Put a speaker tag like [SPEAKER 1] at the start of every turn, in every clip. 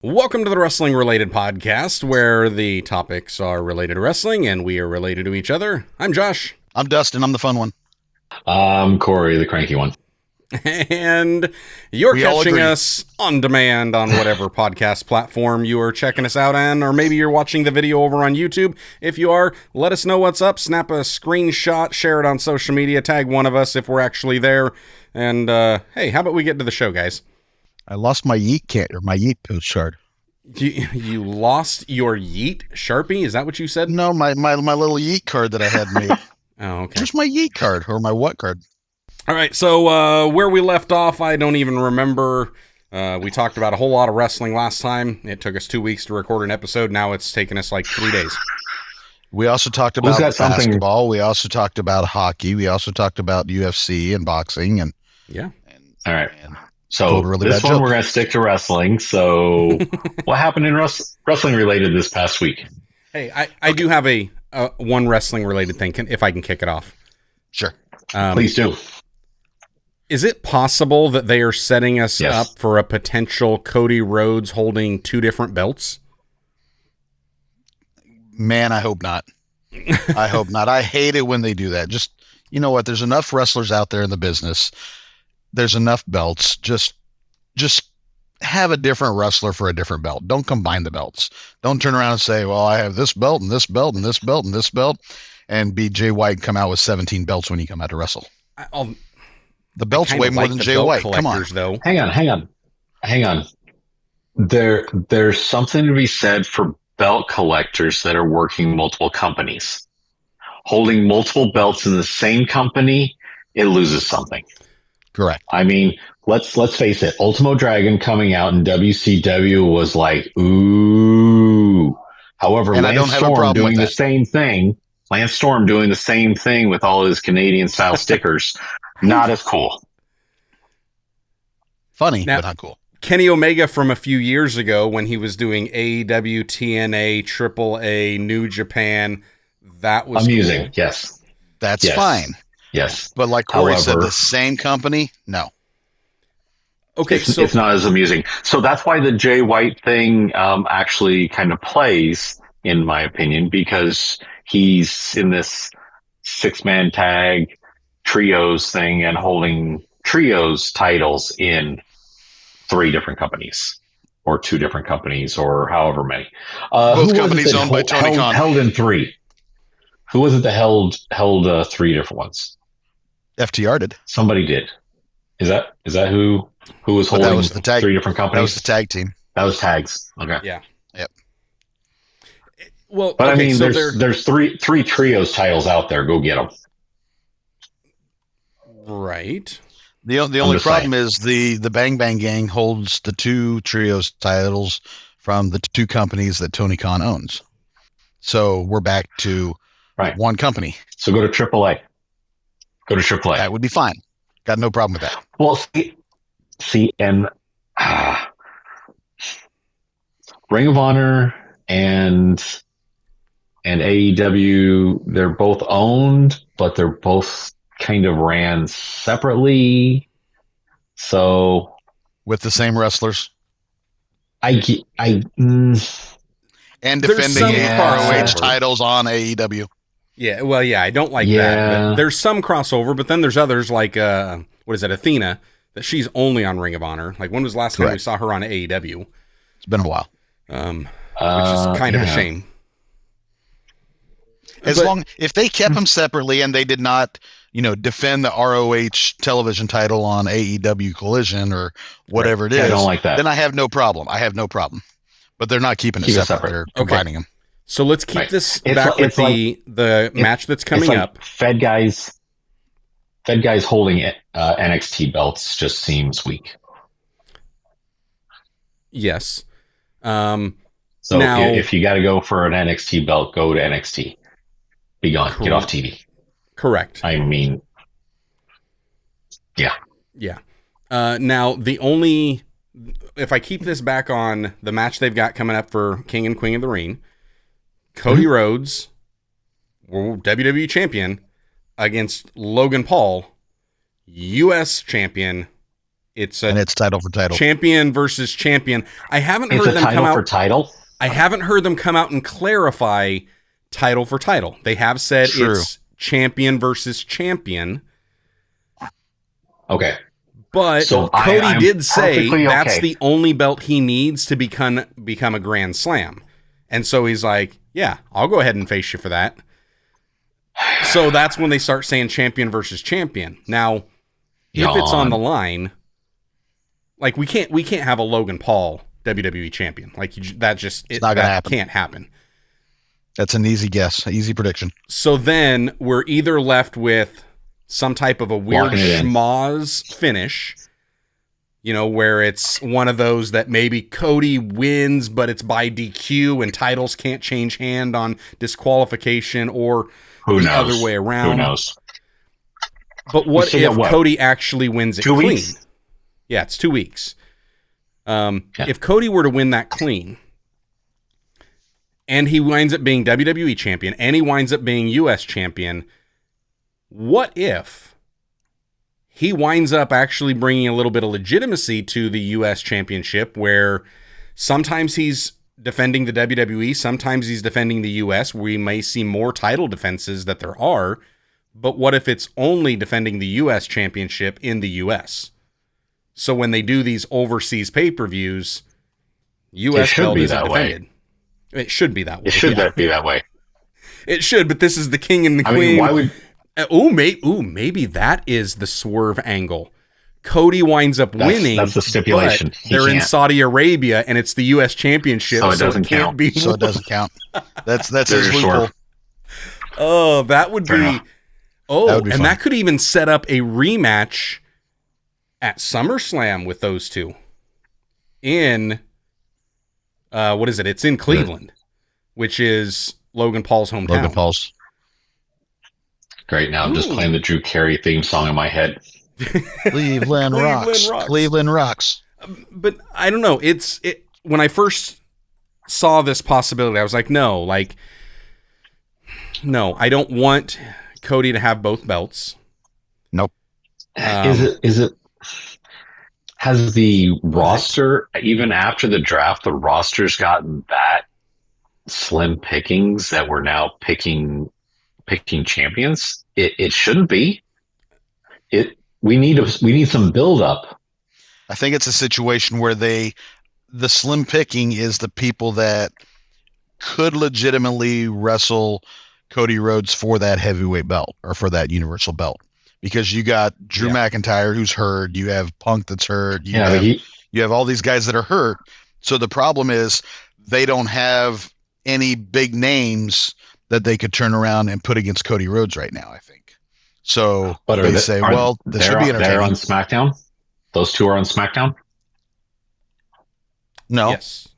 [SPEAKER 1] Welcome to the Wrestling Related Podcast, where the topics are related to wrestling and we are related to each other. I'm Josh.
[SPEAKER 2] I'm Dustin. I'm the fun one.
[SPEAKER 3] I'm Corey, the cranky one.
[SPEAKER 1] And you're catching us on demand on whatever podcast platform you are checking us out on, or maybe you're watching the video over on YouTube. If you are, let us know what's up. Snap a screenshot, share it on social media, tag one of us if we're actually there. And hey, how about we get to the show, guys?
[SPEAKER 2] I lost my Yeet postcard.
[SPEAKER 1] You lost your Yeet Sharpie? Is that what you said?
[SPEAKER 2] No, my little Yeet card that I had made.
[SPEAKER 1] Oh, okay.
[SPEAKER 2] Just my Yeet card or my what card?
[SPEAKER 1] All right, so where we left off, I don't even remember. We talked about a whole lot of wrestling last time. It took us 2 weeks to record an episode. Now it's taken us like 3 days.
[SPEAKER 2] We also talked about basketball. We also talked about hockey. We also talked about UFC and boxing. And
[SPEAKER 1] yeah.
[SPEAKER 3] All right. So this one we're going to stick to wrestling. So what happened in wrestling related this past week?
[SPEAKER 1] Hey, I do have a one wrestling related thing, if I can kick it off.
[SPEAKER 2] Sure.
[SPEAKER 3] Please do.
[SPEAKER 1] Is it possible that they are setting us up for a potential Cody Rhodes holding 2 different belts?
[SPEAKER 2] Man, I hope not. I hope not. I hate it when they do that. Just, you know what? There's enough wrestlers out there in the business. There's enough belts. Just have a different wrestler for a different belt. Don't combine the belts. Don't turn around and say, well, I have this belt and this belt and this belt and this belt, and be Jay White come out with 17 belts when you come out to wrestle. The belt's way more than Jay White. Come on.
[SPEAKER 3] Though. Hang on. There's something to be said for belt collectors that are working multiple companies. Holding multiple belts in the same company, it loses something.
[SPEAKER 2] Correct.
[SPEAKER 3] I mean, let's face it. Ultimo Dragon coming out in WCW was like, ooh. However,
[SPEAKER 2] and
[SPEAKER 3] Lance Storm doing the same thing. Lance Storm doing the same thing with all his Canadian style stickers. Not as cool.
[SPEAKER 2] Funny, but not cool.
[SPEAKER 1] Kenny Omega from a few years ago when he was doing AEW, TNA, AAA, New Japan, that was
[SPEAKER 3] amusing.
[SPEAKER 1] Cool.
[SPEAKER 3] Yes.
[SPEAKER 2] That's fine.
[SPEAKER 3] Yes.
[SPEAKER 2] But like Corey said, the same company? No.
[SPEAKER 1] Okay, so
[SPEAKER 3] it's not as amusing. So that's why the Jay White thing actually kind of plays, in my opinion, because he's in this 6-man tag trios thing and holding trios titles in 3 different companies or 2 different companies or however many.
[SPEAKER 2] Both companies owned by Tony Khan.
[SPEAKER 3] Held in 3. Who was it that held 3 different ones?
[SPEAKER 2] FTR did.
[SPEAKER 3] Somebody did. Is that who was holding
[SPEAKER 2] that was the
[SPEAKER 3] 3 different companies?
[SPEAKER 2] That was the tag team.
[SPEAKER 3] That was tags. Okay.
[SPEAKER 1] Yeah.
[SPEAKER 2] Yep.
[SPEAKER 1] Well,
[SPEAKER 3] but
[SPEAKER 1] okay,
[SPEAKER 3] I mean, there's three trios titles out there. Go get them.
[SPEAKER 1] Right.
[SPEAKER 2] The only problem is the Bang Bang Gang holds the 2 trios titles from the 2 companies that Tony Khan owns. So we're back to one company.
[SPEAKER 3] So go to AAA.
[SPEAKER 2] That would be fine. Got no problem with that.
[SPEAKER 3] Well, see, and Ring of Honor and AEW, they're both owned, but they're both kind of ran separately. So
[SPEAKER 2] with the same wrestlers,
[SPEAKER 3] and
[SPEAKER 2] defending ROH titles on AEW.
[SPEAKER 1] Yeah, well, yeah, I don't like that. But there's some crossover, but then there's others like what is it, Athena? That she's only on Ring of Honor. Like, when was the last time we saw her on AEW?
[SPEAKER 2] It's been a while.
[SPEAKER 1] Which is kind of a shame.
[SPEAKER 2] If they kept them separately and they did not, defend the ROH television title on AEW Collision or whatever it is,
[SPEAKER 3] I don't like that.
[SPEAKER 2] Then I have no problem. But they're not keeping it separate. They're combining them.
[SPEAKER 1] So let's keep this back with the match that's coming up.
[SPEAKER 3] Fed guys holding NXT belts just seems weak.
[SPEAKER 1] Yes.
[SPEAKER 3] So now, if you got to go for an NXT belt, go to NXT. Be gone. Get off TV.
[SPEAKER 1] Correct.
[SPEAKER 3] I mean, yeah.
[SPEAKER 1] Yeah. Now, if I keep this back on the match they've got coming up for King and Queen of the Ring, Cody Rhodes, WWE champion, against Logan Paul, U.S. champion, It's
[SPEAKER 2] title for title.
[SPEAKER 1] Champion versus champion. I haven't
[SPEAKER 3] It's
[SPEAKER 1] heard them come out
[SPEAKER 3] for title.
[SPEAKER 1] I haven't heard them come out and clarify title for title. They have said it's champion versus champion.
[SPEAKER 3] Okay.
[SPEAKER 1] But
[SPEAKER 3] so
[SPEAKER 1] Cody did say that's the only belt he needs to become a Grand Slam. And so he's like, yeah, I'll go ahead and face you for that. So that's when they start saying champion versus champion. Now, if it's on the line, like we can't have a Logan Paul WWE champion. Like it's not gonna happen. Can't happen.
[SPEAKER 2] That's an easy guess, easy prediction.
[SPEAKER 1] So then we're either left with some type of a weird schmoz finish, where it's one of those that maybe Cody wins, but it's by DQ and titles can't change hand on disqualification, or the other way around.
[SPEAKER 3] Who knows?
[SPEAKER 1] But what if Cody actually wins it
[SPEAKER 3] 2
[SPEAKER 1] clean?
[SPEAKER 3] weeks?
[SPEAKER 1] Yeah, it's 2 weeks. If Cody were to win that clean, and he winds up being WWE champion, and he winds up being US champion, what if he winds up actually bringing a little bit of legitimacy to the US championship, where sometimes he's defending the WWE, sometimes he's defending the US. We may see more title defenses that there are, but what if it's only defending the US championship in the US? So when they do these overseas pay-per-views, US belt isn't defended. It should be that way.
[SPEAKER 3] It should be that way.
[SPEAKER 1] It should, but this is the king and the queen.
[SPEAKER 3] Mean, why would...
[SPEAKER 1] maybe that is the swerve angle. Cody winds up winning.
[SPEAKER 3] That's the stipulation.
[SPEAKER 1] They're in Saudi Arabia, and it's the U.S. Championship,
[SPEAKER 3] so it doesn't count.
[SPEAKER 2] So it doesn't count. That's his loophole.
[SPEAKER 1] Oh, that would be. Oh, that would be fun. That could even set up a rematch at SummerSlam with those two. In what is it? It's in Cleveland, which is Logan Paul's hometown.
[SPEAKER 2] Logan Paul's.
[SPEAKER 3] Great. Now I'm just playing the Drew Carey theme song in my head.
[SPEAKER 2] Cleveland rocks. Cleveland rocks.
[SPEAKER 1] But I don't know. When I first saw this possibility, I was like, no, I don't want Cody to have both belts.
[SPEAKER 2] Nope.
[SPEAKER 3] Is it? Has the roster, even after the draft, the roster's gotten that slim pickings that we're now picking champions? It shouldn't be. We need some build up.
[SPEAKER 2] I think it's a situation where the slim picking is the people that could legitimately wrestle Cody Rhodes for that heavyweight belt or for that universal belt. Because you got Drew McIntyre who's hurt, you have Punk that's hurt, you have all these guys that are hurt. So the problem is they don't have any big names that they could turn around and put against Cody Rhodes right now, I think. So they say, well, this should be entertaining.
[SPEAKER 3] They're on SmackDown? Those two are on SmackDown?
[SPEAKER 2] No.
[SPEAKER 1] Yes.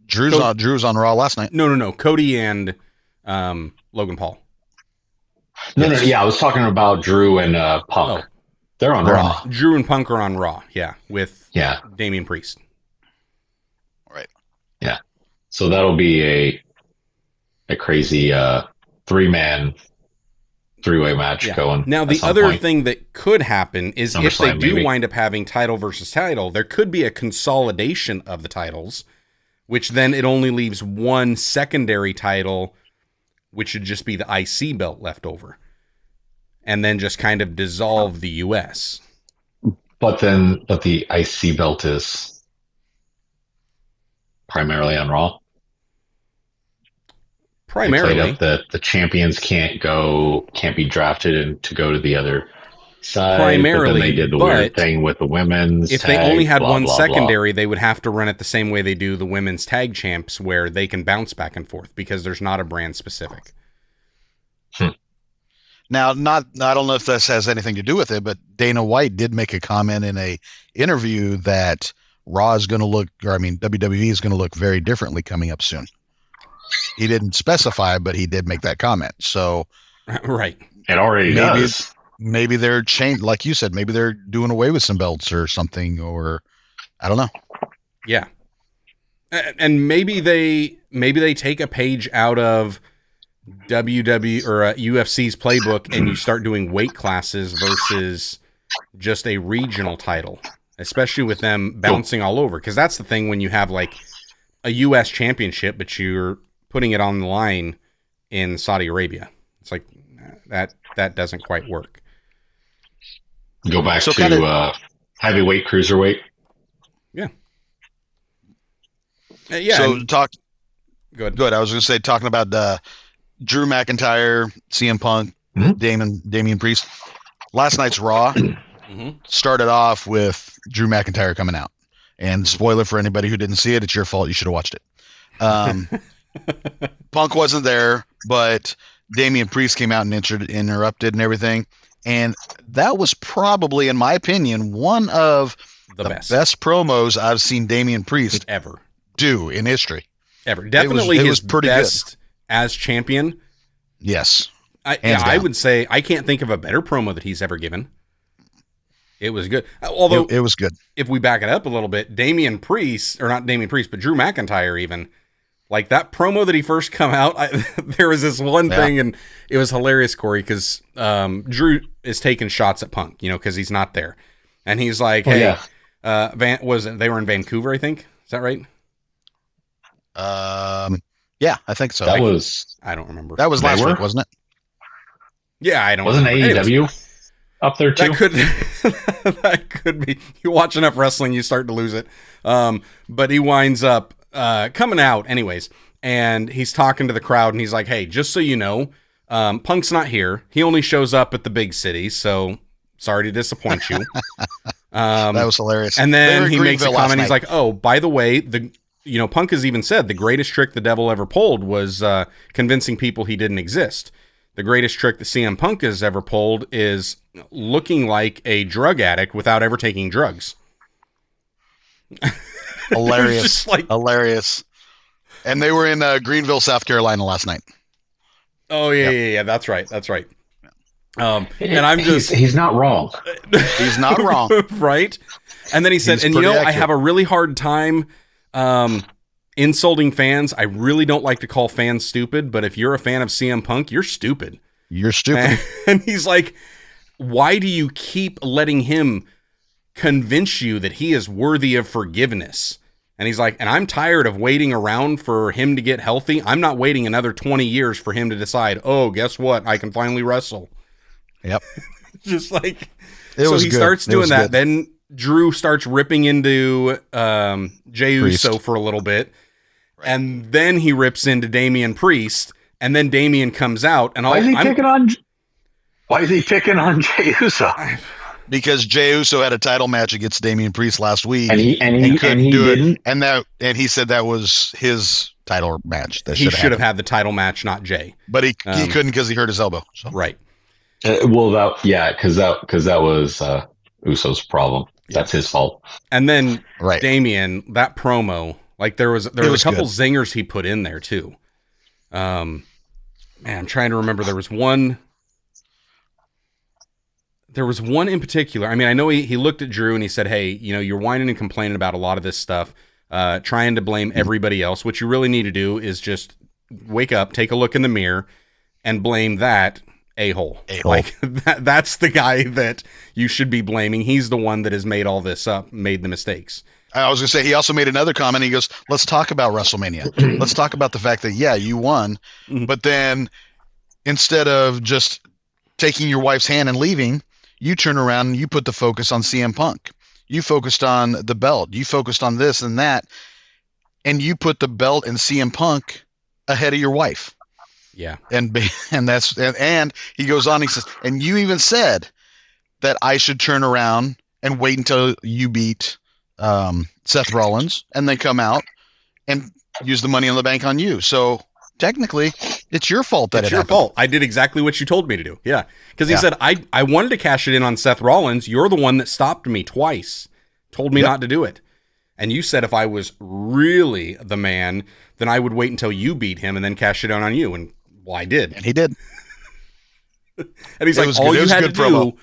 [SPEAKER 2] Drew's on Raw last night.
[SPEAKER 1] No. Cody and Logan Paul.
[SPEAKER 3] No, yeah, I was talking about Drew and Punk.
[SPEAKER 1] Oh.
[SPEAKER 3] They're on Raw.
[SPEAKER 1] Drew and Punk are on Raw, with Damian Priest.
[SPEAKER 2] Right.
[SPEAKER 3] Yeah. So that'll be a crazy 3-man 3-way match going.
[SPEAKER 1] Now, the other thing that could happen is if they do wind up having title versus title, there could be a consolidation of the titles, which then it only leaves one secondary title, which should just be the IC belt left over, and then just kind of dissolve the US.
[SPEAKER 3] But the IC belt is primarily on Raw.
[SPEAKER 1] Primarily,
[SPEAKER 3] the champions can't be drafted and to go to the other side.
[SPEAKER 1] Primarily,
[SPEAKER 3] but then they did the weird thing with the women's.
[SPEAKER 1] If they only had one secondary, they would have to run it the same way they do the women's tag champs, where they can bounce back and forth because there's not a brand specific.
[SPEAKER 2] Now, I don't know if this has anything to do with it, but Dana White did make a comment in a interview that Raw is going to look, WWE is going to look very differently coming up soon. He didn't specify, but he did make that comment. So,
[SPEAKER 1] right,
[SPEAKER 3] it already does.
[SPEAKER 2] Maybe they're changed, like you said. Maybe they're doing away with some belts or something, or I don't know.
[SPEAKER 1] Yeah, and maybe they take a page out of WWE or UFC's playbook, and you start doing weight classes versus just a regional title. especially with them bouncing all over. Because that's the thing when you have like a U.S. championship, but you're putting it on the line in Saudi Arabia. It's like that doesn't quite work.
[SPEAKER 3] Go back to heavyweight, cruiserweight.
[SPEAKER 1] Yeah.
[SPEAKER 2] So
[SPEAKER 1] Good.
[SPEAKER 2] I was going to say, talking about Drew McIntyre, CM Punk, Damian Priest. Last night's Raw started off with Drew McIntyre coming out. And spoiler for anybody who didn't see it, it's your fault. You should have watched it. Punk wasn't there, but Damian Priest came out and interrupted and everything. And that was probably, in my opinion, one of the best promos I've seen Damian Priest
[SPEAKER 1] ever
[SPEAKER 2] do in history.
[SPEAKER 1] Ever. Definitely
[SPEAKER 2] it
[SPEAKER 1] his
[SPEAKER 2] was pretty
[SPEAKER 1] best
[SPEAKER 2] good.
[SPEAKER 1] As champion.
[SPEAKER 2] Yes.
[SPEAKER 1] I would say I can't think of a better promo that he's ever given. It was good. Although
[SPEAKER 2] it was good.
[SPEAKER 1] If we back it up a little bit, Damian Priest, or not Damian Priest, but Drew McIntyre even, like that promo that he first come out, there was this one thing, and it was hilarious, Corey, because Drew is taking shots at Punk, because he's not there. And he's like, hey, they were in Vancouver, I think. Is that right?
[SPEAKER 2] Yeah, I think so.
[SPEAKER 1] I don't remember.
[SPEAKER 2] That was last week, wasn't it?
[SPEAKER 1] Yeah, I don't
[SPEAKER 3] Wasn't
[SPEAKER 1] remember.
[SPEAKER 3] AEW up there too?
[SPEAKER 1] That could be. You watch enough wrestling, you start to lose it. But he winds up coming out anyways, and he's talking to the crowd, and he's like, hey, just so you know, Punk's not here. He only shows up at the big cities, so sorry to disappoint you.
[SPEAKER 2] That was hilarious.
[SPEAKER 1] And then he makes a comment. He's like, oh, by the way, Punk has even said the greatest trick the devil ever pulled was convincing people he didn't exist. The greatest trick that CM Punk has ever pulled is looking like a drug addict without ever taking drugs.
[SPEAKER 2] Hilarious. Hilarious. And they were in Greenville, South Carolina last night.
[SPEAKER 1] Oh, yeah. That's right. And I'm
[SPEAKER 3] he's not wrong.
[SPEAKER 2] He's not wrong.
[SPEAKER 1] Right? And then he said, I have a really hard time insulting fans. I really don't like to call fans stupid, but if you're a fan of CM Punk, you're stupid.
[SPEAKER 2] You're stupid.
[SPEAKER 1] And he's like, why do you keep letting him convince you that he is worthy of forgiveness? And he's like, and I'm tired of waiting around for him to get healthy. I'm not waiting another 20 years for him to decide, oh, guess what? I can finally wrestle.
[SPEAKER 2] Yep.
[SPEAKER 1] Just like,
[SPEAKER 2] he
[SPEAKER 1] starts doing that. Good. Then Drew starts ripping into Jey Uso for a little bit. Right. And then he rips into Damian Priest. And then Damian comes out. And
[SPEAKER 3] why is he picking on Jey Uso?
[SPEAKER 2] Because Jey Uso had a title match against Damian Priest last week, and he couldn't do it. And he said that was his title match.
[SPEAKER 1] He should have had the title match, not Jey.
[SPEAKER 2] But he couldn't because he hurt his elbow. So.
[SPEAKER 1] Right.
[SPEAKER 3] Because that was Uso's problem. Yeah. That's his fault.
[SPEAKER 1] And then Damian, that promo, like there was a couple zingers he put in there too. Man, I'm trying to remember. There was one in particular. I mean, I know he looked at Drew and he said, hey, you're whining and complaining about a lot of this stuff, trying to blame everybody else. What you really need to do is just wake up, take a look in the mirror, and blame that a-hole. Like, that's the guy that you should be blaming. He's the one that has made all this up, made the mistakes.
[SPEAKER 2] I was going to say, he also made another comment. He goes, let's talk about WrestleMania. Let's talk about the fact that, yeah, you won, but then instead of just taking your wife's hand and leaving, you turn around and you put the focus on CM Punk. You focused on the belt. You focused on this and that. And you put the belt and CM Punk ahead of your wife.
[SPEAKER 1] Yeah.
[SPEAKER 2] And he goes on, he says, and you even said that I should turn around and wait until you beat Seth Rollins and then come out and use the Money in the Bank on you. So technically, it's your fault that
[SPEAKER 1] it's your fault. I did exactly what you told me to do. Yeah. Because he said, I wanted to cash it in on Seth Rollins. You're the one that stopped me twice, told me not to do it. And you said if I was really the man, then I would wait until you beat him and then cash it in on you. And well, I did.
[SPEAKER 2] And he did.
[SPEAKER 1] And he's like, all you had to do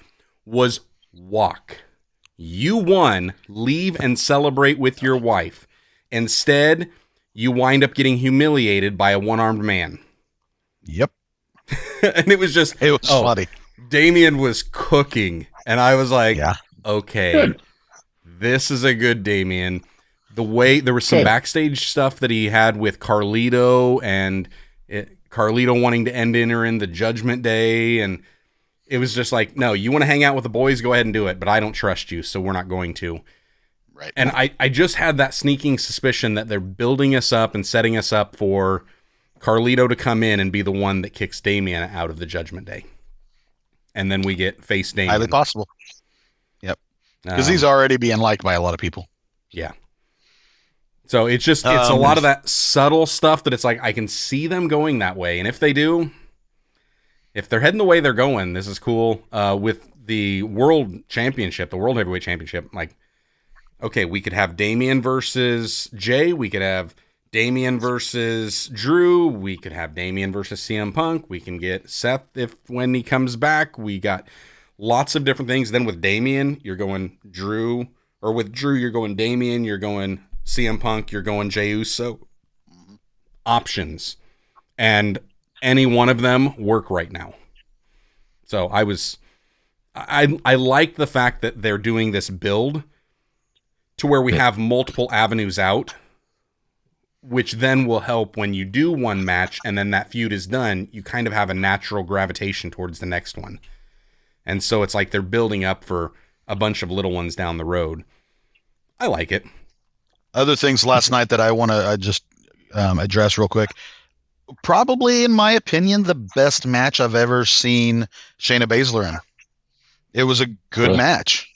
[SPEAKER 1] was walk. You won, leave and celebrate with your wife. Instead, you wind up getting humiliated by a one-armed man.
[SPEAKER 2] Yep.
[SPEAKER 1] And it was
[SPEAKER 2] funny.
[SPEAKER 1] Damian was cooking. And I was like, okay, this is a good Damian. The way there was some backstage stuff that he had with Carlito and Carlito wanting to enter in the Judgment Day, and it was just like, no, you want to hang out with the boys, go ahead and do it, but I don't trust you, so we're not going to.
[SPEAKER 2] Right.
[SPEAKER 1] And I just had that sneaking suspicion that they're building us up and setting us up for Carlito to come in and be the one that kicks Damian out of the Judgment Day. And then we get face Damian.
[SPEAKER 2] Highly possible. Yep. Because he's already being liked by a lot of people.
[SPEAKER 1] Yeah. So it's just, it's a lot of that subtle stuff that it's like, I can see them going that way. And if they do, if they're heading the way they're going, this is cool. With the World Championship, the World Heavyweight Championship, like, okay, we could have Damian versus Jay. We could have Damian versus Drew. We could have Damian versus CM Punk. We can get Seth when he comes back. We got lots of different things. Then with Damian, you're going Drew. Or with Drew, you're going Damian. You're going CM Punk. You're going Jey Uso. Options. And any one of them work right now. So I like the fact that they're doing this build to where we have multiple avenues out, which then will help when you do one match and then that feud is done, you kind of have a natural gravitation towards the next one. And so it's like they're building up for a bunch of little ones down the road. I like it.
[SPEAKER 2] Other things last night that I want to just address real quick. Probably, in my opinion, the best match I've ever seen Shayna Baszler in. It was a good match.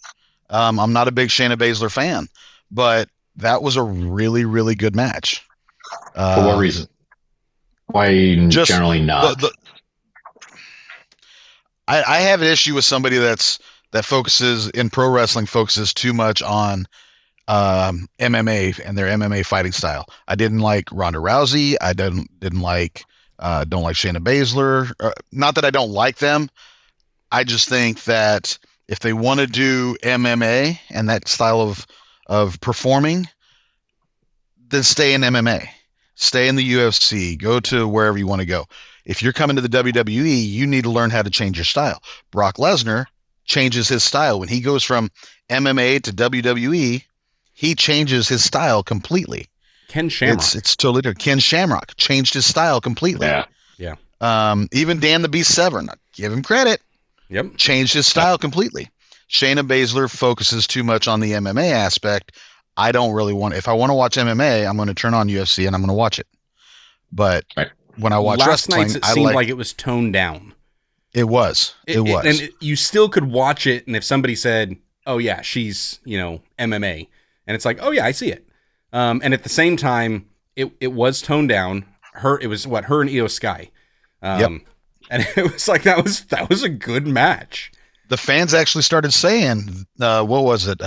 [SPEAKER 2] I'm not a big Shayna Baszler fan, but that was a really, really good match.
[SPEAKER 3] For what reason? Why generally not?
[SPEAKER 2] I have an issue with somebody that focuses in pro wrestling too much on MMA and their MMA fighting style. I didn't like Ronda Rousey. I don't like Shayna Baszler. Not that I don't like them. I just think that if they want to do MMA and that style of performing, then stay in MMA, stay in the UFC, go to wherever you want to go. If you're coming to the WWE, you need to learn how to change your style. Brock Lesnar changes his style. When he goes from MMA to WWE, he changes his style completely.
[SPEAKER 1] Ken Shamrock.
[SPEAKER 2] It's totally different. Ken Shamrock changed his style completely.
[SPEAKER 3] Yeah.
[SPEAKER 2] Even Dan the Beast Severn, give him credit.
[SPEAKER 1] Yep.
[SPEAKER 2] Changed his style completely. Shayna Baszler focuses too much on the MMA aspect. I don't really want. If I want to watch MMA, I'm going to turn on UFC and I'm going to watch it. But when I watch wrestling,
[SPEAKER 1] it seemed like it was toned down.
[SPEAKER 2] It was. It was.
[SPEAKER 1] And you still could watch it, and if somebody said, "Oh yeah, she's MMA," and it's like, "Oh yeah, I see it." And at the same time, it was toned down. It was her and Io Sky.
[SPEAKER 2] Yep.
[SPEAKER 1] And it was like that was a good match.
[SPEAKER 2] The fans actually started saying, what was it?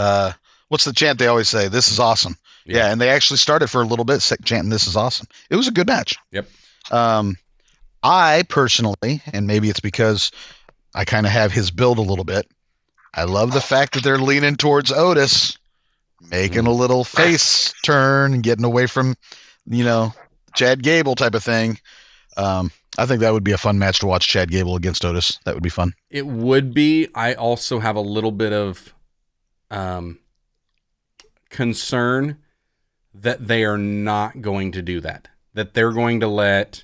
[SPEAKER 2] What's the chant they always say? This is awesome. Yeah, and they actually started for a little bit chanting, "This is awesome." It was a good match.
[SPEAKER 1] Yep.
[SPEAKER 2] I personally, and maybe it's because I kind of have his build a little bit, I love the fact that they're leaning towards Otis, making a little face turn and getting away from, Chad Gable type of thing. I think that would be a fun match to watch, Chad Gable against Otis. That would be fun.
[SPEAKER 1] It would be. I also have a little bit of concern that they are not going to do that. That they're going to let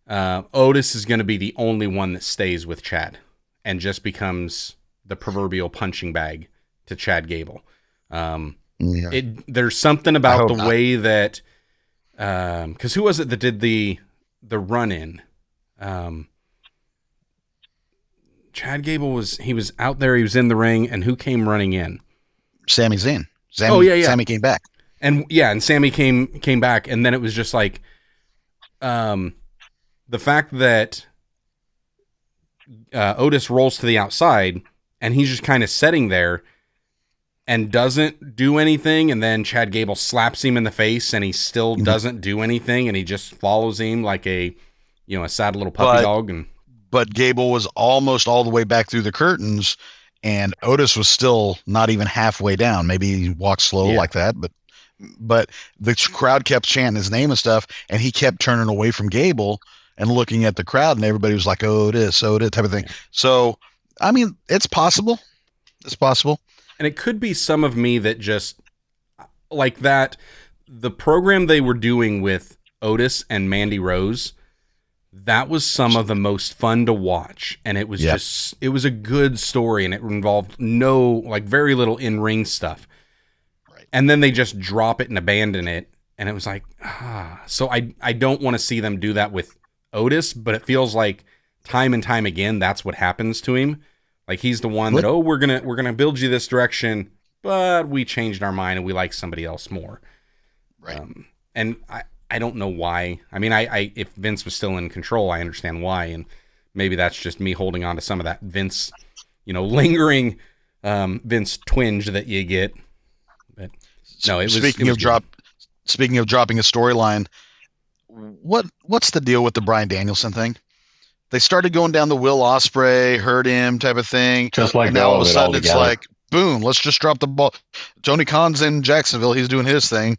[SPEAKER 1] Otis is going to be the only one that stays with Chad and just becomes the proverbial punching bag to Chad Gable. There's something about the way that because who was it that did the run-in? Chad Gable was out there, he was in the ring, and who came running in?
[SPEAKER 2] Sami Zayn. Sami came back.
[SPEAKER 1] And Sami came back, and then it was just like the fact that Otis rolls to the outside and he's just kind of sitting there and doesn't do anything, and then Chad Gable slaps him in the face and he still doesn't do anything, and he just follows him like a sad little puppy dog.
[SPEAKER 2] But Gable was almost all the way back through the curtains, and Otis was still not even halfway down. Maybe he walked slow like that, but the crowd kept chanting his name and stuff, and he kept turning away from Gable and looking at the crowd, and everybody was like, Otis type of thing. So, I mean, it's possible. It's possible.
[SPEAKER 1] And it could be some of me that just like that. The program they were doing with Otis and Mandy Rose, that was some of the most fun to watch. And it was it was a good story, and it involved very little in-ring stuff.
[SPEAKER 2] Right.
[SPEAKER 1] And then they just drop it and abandon it. And it was like, So I don't want to see them do that with Otis, but it feels like time and time again, that's what happens to him. Like he's the one that, we're gonna build you this direction, but we changed our mind and we like somebody else more.
[SPEAKER 2] Right.
[SPEAKER 1] And I don't know why. I mean, I if Vince was still in control, I understand why, and maybe that's just me holding on to some of that Vince, lingering Vince twinge that you get. But no, it was.
[SPEAKER 2] Speaking of dropping a storyline, what's the deal with the Bryan Danielson thing? They started going down the Will Ospreay, hurt him type of thing.
[SPEAKER 3] Just like
[SPEAKER 2] and now all of a sudden it's like, boom, let's just drop the ball. Tony Khan's in Jacksonville. He's doing his thing.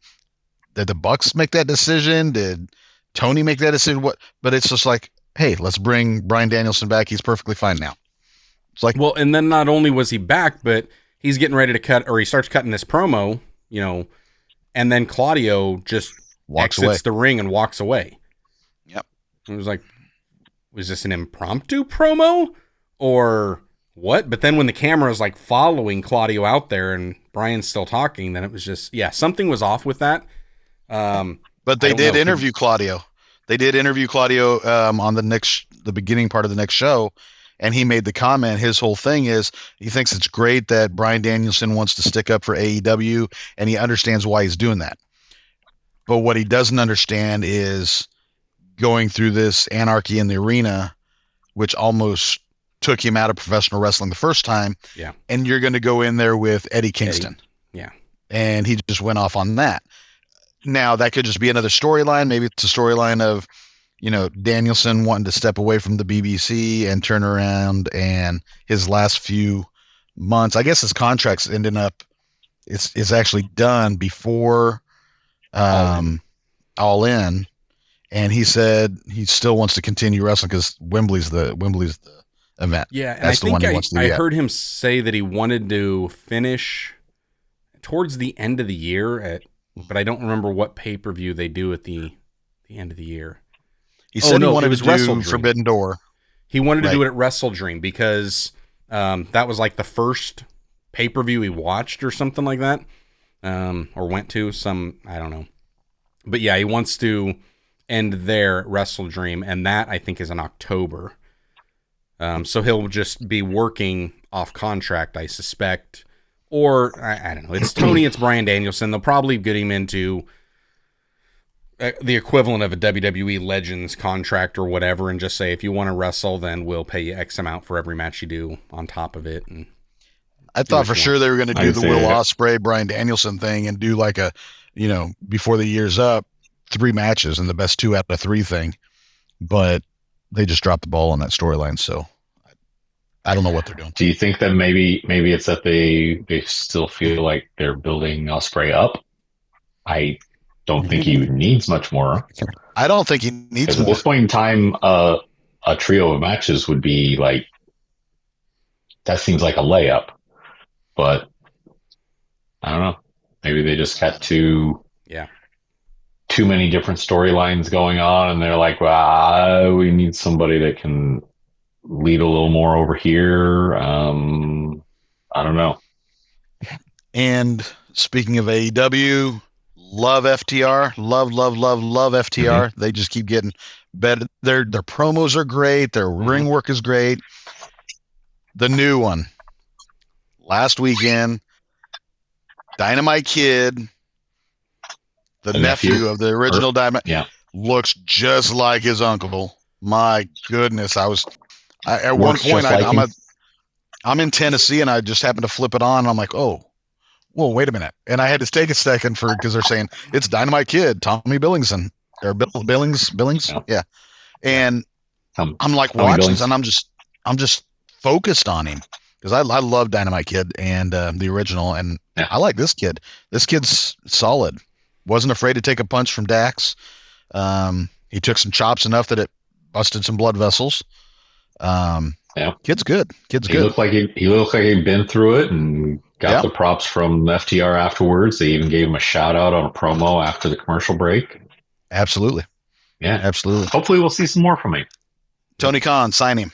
[SPEAKER 2] Did the Bucks make that decision? Did Tony make that decision? What? But it's just like, hey, let's bring Bryan Danielson back. He's perfectly fine now. It's like,
[SPEAKER 1] well, and then not only was he back, but he's getting ready to cut, or he starts cutting this promo, and then Claudio just exits the ring and walks away.
[SPEAKER 2] Yep.
[SPEAKER 1] It was like, was this an impromptu promo or what? But then when the camera is like following Claudio out there and Brian's still talking, then it was just, something was off with that.
[SPEAKER 2] But they did interview Claudio. They did interview Claudio on the beginning part of the next show, and he made the comment. His whole thing is he thinks it's great that Bryan Danielson wants to stick up for AEW, and he understands why he's doing that. But what he doesn't understand is going through this anarchy in the arena, which almost took him out of professional wrestling the first time.
[SPEAKER 1] Yeah.
[SPEAKER 2] And you're going to go in there with Eddie Kingston.
[SPEAKER 1] Yeah.
[SPEAKER 2] And he just went off on that. Now that could just be another storyline. Maybe it's a storyline of, Danielson wanting to step away from the BBC and turn around, and his last few months, I guess his contract's ending up, it's actually done before All In. And he said he still wants to continue wrestling because Wembley's the event.
[SPEAKER 1] Yeah, and that's I heard him say that he wanted to finish towards the end of the year but I don't remember what pay-per-view they do at the end of the year.
[SPEAKER 2] He said he wanted to do Forbidden Door.
[SPEAKER 1] He wanted to do it at Wrestle Dream because that was like the first pay-per-view he watched or something like that, or went to I don't know. But yeah, he wants to end there at Wrestle Dream, and that I think is in October. So he'll just be working off contract, I suspect. Or, I don't know. It's Tony, it's Bryan Danielson. They'll probably get him into the equivalent of a WWE Legends contract or whatever, and just say, if you want to wrestle, then we'll pay you X amount for every match you do on top of it. And
[SPEAKER 2] I thought for sure they were going to do the Will Ospreay, Bryan Danielson thing and do like a, before the year's up, 3 matches and the best 2 out of 3 thing. But they just dropped the ball on that storyline, so I don't know what they're doing.
[SPEAKER 3] Do you think that maybe it's that they still feel like they're building Ospreay up? I don't think he needs much more.
[SPEAKER 2] I don't think he needs more.
[SPEAKER 3] At this point in time, a trio of matches would be like, that seems like a layup. But I don't know. Maybe they just got too many different storylines going on, and they're like, well, we need somebody that can lead a little more over here. I don't know.
[SPEAKER 2] And speaking of AEW, love FTR. Love FTR. Mm-hmm. They just keep getting better. Their promos are great. Their ring work is great. The new one. Last weekend, Dynamite Kid, the nephew of the original Dynamite, looks just like his uncle. My goodness. At one point, I'm in Tennessee, and I just happened to flip it on, and I'm like, oh, whoa, wait a minute. And I had to take a second because they're saying it's Dynamite Kid, Tommy Billingson, or Billings. Yeah. And I'm like watching, and I'm just focused on him because I love Dynamite Kid and the original, and I like this kid. This kid's solid. Wasn't afraid to take a punch from Dax. He took some chops enough that it busted some blood vessels. Kid's good.
[SPEAKER 3] He looked like he'd been through it and Got the props from FTR afterwards. They even gave him a shout out on a promo after the commercial break.
[SPEAKER 2] Absolutely.
[SPEAKER 3] Yeah,
[SPEAKER 2] absolutely.
[SPEAKER 3] Hopefully we'll see some more from him.
[SPEAKER 2] Tony Khan, sign him.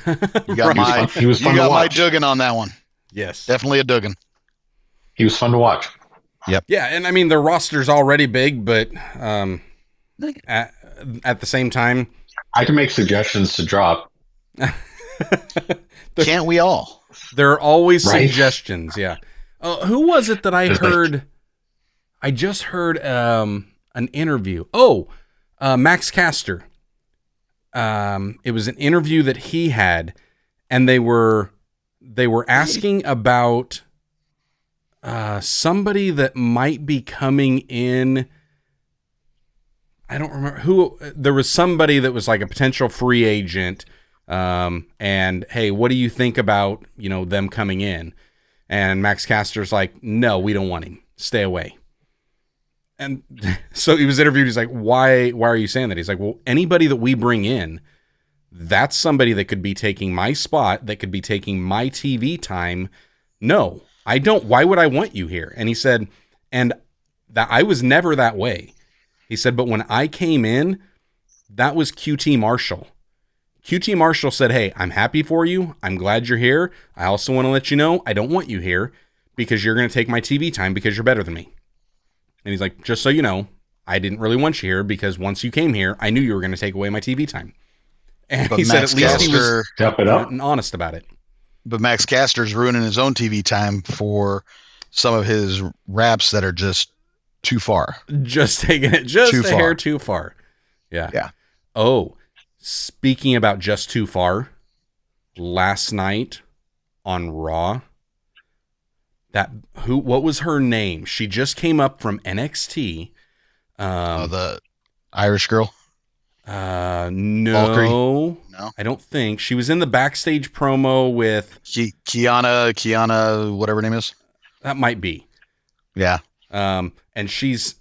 [SPEAKER 2] You got
[SPEAKER 3] he was fun to watch.
[SPEAKER 2] my Duggan on that one.
[SPEAKER 1] Yes.
[SPEAKER 2] Definitely a Duggan.
[SPEAKER 3] He was fun to watch.
[SPEAKER 2] Yep.
[SPEAKER 1] Yeah, and I mean, their roster's already big, but at the same time...
[SPEAKER 3] I can make suggestions to drop.
[SPEAKER 2] Can't we all?
[SPEAKER 1] There are always suggestions, yeah. Who was it that I heard? I just heard an interview. Max Caster. It was an interview that he had, and they were asking about somebody that might be coming in. I don't remember who. There was somebody that was like a potential free agent. And hey, what do you think about, them coming in? And Max Caster's like, no, we don't want him. Stay away. And so he was interviewed. He's like, why are you saying that? He's like, well, anybody that we bring in, that's somebody that could be taking my spot, that could be taking my TV time. No, I don't. Why would I want you here? And he said, and that I was never that way. He said, but when I came in, that was QT Marshall. QT Marshall said, hey, I'm happy for you. I'm glad you're here. I also want to let you know I don't want you here because you're going to take my TV time because you're better than me. And he's like, just so you know, I didn't really want you here because once you came here, I knew you were going to take away my TV time. And he said at least he was honest about it.
[SPEAKER 2] But Max Caster's ruining his own TV time for some of his raps that are just too far.
[SPEAKER 1] Just taking it just a hair too far. Yeah.
[SPEAKER 2] Yeah.
[SPEAKER 1] Oh, speaking about just too far, last night on Raw, what was her name? She just came up from NXT.
[SPEAKER 2] The Irish girl?
[SPEAKER 1] No,
[SPEAKER 2] Valkyrie? No,
[SPEAKER 1] I don't think. She was in the backstage promo with
[SPEAKER 2] Kiana, whatever her name is.
[SPEAKER 1] That might be.
[SPEAKER 2] Yeah.
[SPEAKER 1] And she's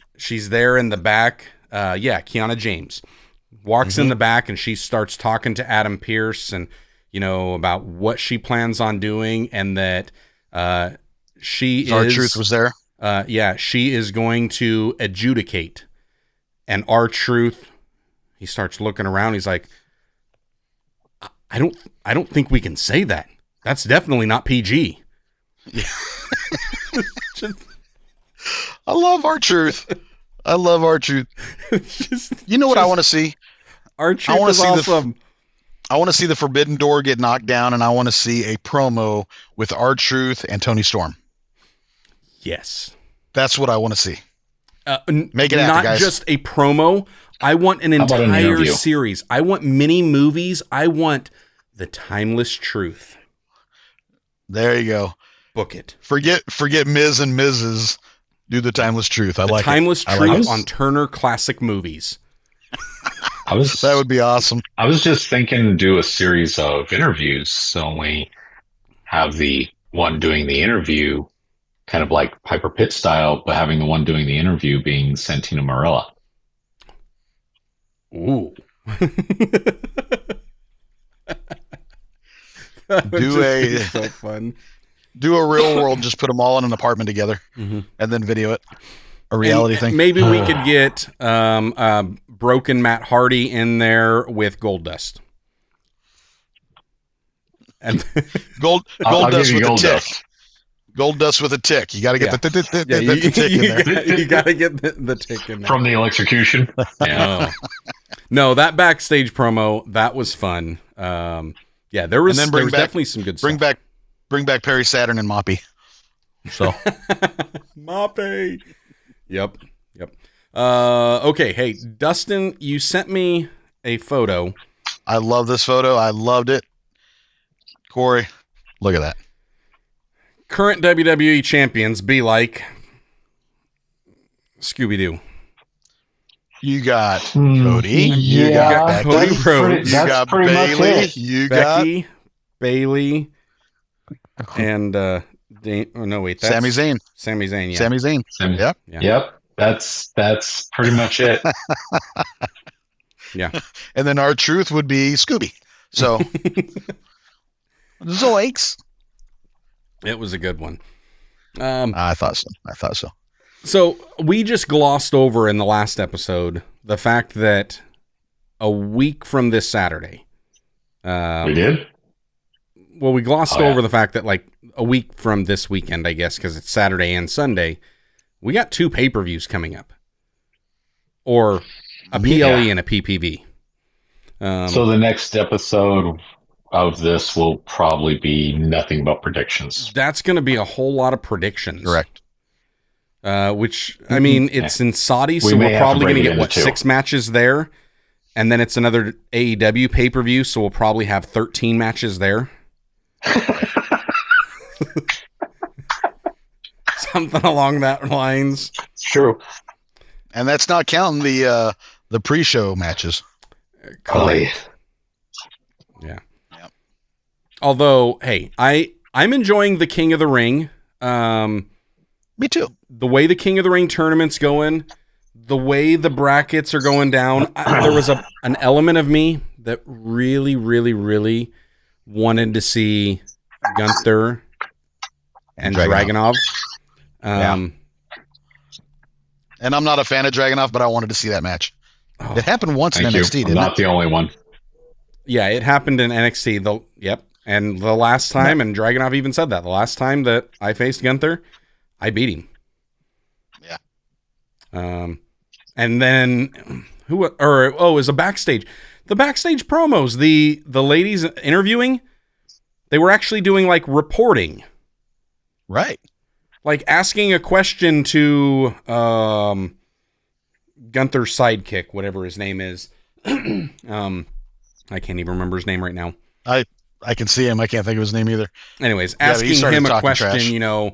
[SPEAKER 1] there in the back. Kiana James walks in the back and she starts talking to Adam Pearce and, about what she plans on doing and that,
[SPEAKER 2] R-Truth was there.
[SPEAKER 1] She is going to adjudicate. And R-Truth, he starts looking around. He's like, I don't think we can say that. That's definitely not PG.
[SPEAKER 2] Yeah. I love R-Truth. I love R-Truth. You know what I want to see?
[SPEAKER 1] R-Truth is awesome.
[SPEAKER 2] I want to see the Forbidden Door get knocked down, and I want to see a promo with R-Truth and Tony Storm.
[SPEAKER 1] Yes.
[SPEAKER 2] That's what I want to see. Make it happen,
[SPEAKER 1] not
[SPEAKER 2] guys.
[SPEAKER 1] Just a promo. I want an entire series. I want mini movies. I want the timeless truth.
[SPEAKER 2] There you go.
[SPEAKER 1] Book it.
[SPEAKER 2] Forget Ms. and Mrs. Do the timeless truth. I like
[SPEAKER 1] timeless truth on Turner Classic Movies.
[SPEAKER 2] That would be awesome.
[SPEAKER 3] I was just thinking to do a series of interviews. So we have the one doing the interview kind of like Piper Pitt style, but having the one doing the interview being Santina Marella.
[SPEAKER 1] Ooh. So fun.
[SPEAKER 2] Do a real world, just put them all in an apartment together and then video it. A reality thing.
[SPEAKER 1] Maybe we could get broken Matt Hardy in there with Goldust. And
[SPEAKER 2] Goldust with a tick. Goldust with a tick. You got to get the tick in there.
[SPEAKER 1] You got to get the tick in there.
[SPEAKER 3] From the electrocution.
[SPEAKER 1] Yeah. No, that backstage promo, that was fun. There was definitely some good stuff.
[SPEAKER 2] Bring back Perry Saturn and Moppy. So
[SPEAKER 1] Moppy. Yep. Okay. Hey, Dustin, you sent me a photo.
[SPEAKER 2] I love this photo. I loved it. Corey, look at that.
[SPEAKER 1] Current WWE champions be like Scooby-Doo.
[SPEAKER 2] You got Cody. You got
[SPEAKER 1] Cody Rhodes.
[SPEAKER 2] You got Bailey. You got
[SPEAKER 1] Becky, Bailey, and Sami
[SPEAKER 2] Zayn.
[SPEAKER 1] Sami Zayn. Yeah.
[SPEAKER 2] Sami Zayn.
[SPEAKER 3] Yep. That's pretty much it.
[SPEAKER 1] Yeah.
[SPEAKER 2] And then R-Truth would be Scooby. So Zoinks.
[SPEAKER 1] It was a good one.
[SPEAKER 2] I thought so.
[SPEAKER 1] So we just glossed over in the last episode the fact that a week from this Saturday.
[SPEAKER 3] We did?
[SPEAKER 1] Well, we glossed over the fact that like a week from this weekend, I guess, because it's Saturday and Sunday, we got 2 pay-per-views coming up. Or a PLE and a PPV.
[SPEAKER 3] So the next episode of this will probably be nothing but predictions.
[SPEAKER 1] That's going to be a whole lot of predictions.
[SPEAKER 2] Correct.
[SPEAKER 1] Which, I mean, it's in Saudi, so we're probably going to get, 6 matches there? And then it's another AEW pay-per-view, so we'll probably have 13 matches there. Something along that lines.
[SPEAKER 3] True.
[SPEAKER 2] And that's not counting the pre-show matches.
[SPEAKER 1] Correct. Yeah. Yep. Although, hey, I'm enjoying the King of the Ring.
[SPEAKER 2] Me too.
[SPEAKER 1] The way the King of the Ring tournament's going, the way the brackets are going down, there was an element of me that really, really, really wanted to see Gunther and Dragunov.
[SPEAKER 2] And I'm not a fan of Dragunov, but I wanted to see that match. It happened once in NXT, didn't it?
[SPEAKER 3] Not the only one.
[SPEAKER 1] Yeah, it happened in NXT. And the last time, and Dragunov even said that, the last time that I faced Gunther, I beat him.
[SPEAKER 2] Yeah.
[SPEAKER 1] And then it was a backstage. The backstage promos, the ladies interviewing, they were actually doing like reporting.
[SPEAKER 2] Right.
[SPEAKER 1] Like asking a question to Gunther's sidekick, whatever his name is. I can't even remember his name right now.
[SPEAKER 2] I can see him. I can't think of his name either.
[SPEAKER 1] Anyways, asking him a question, trash.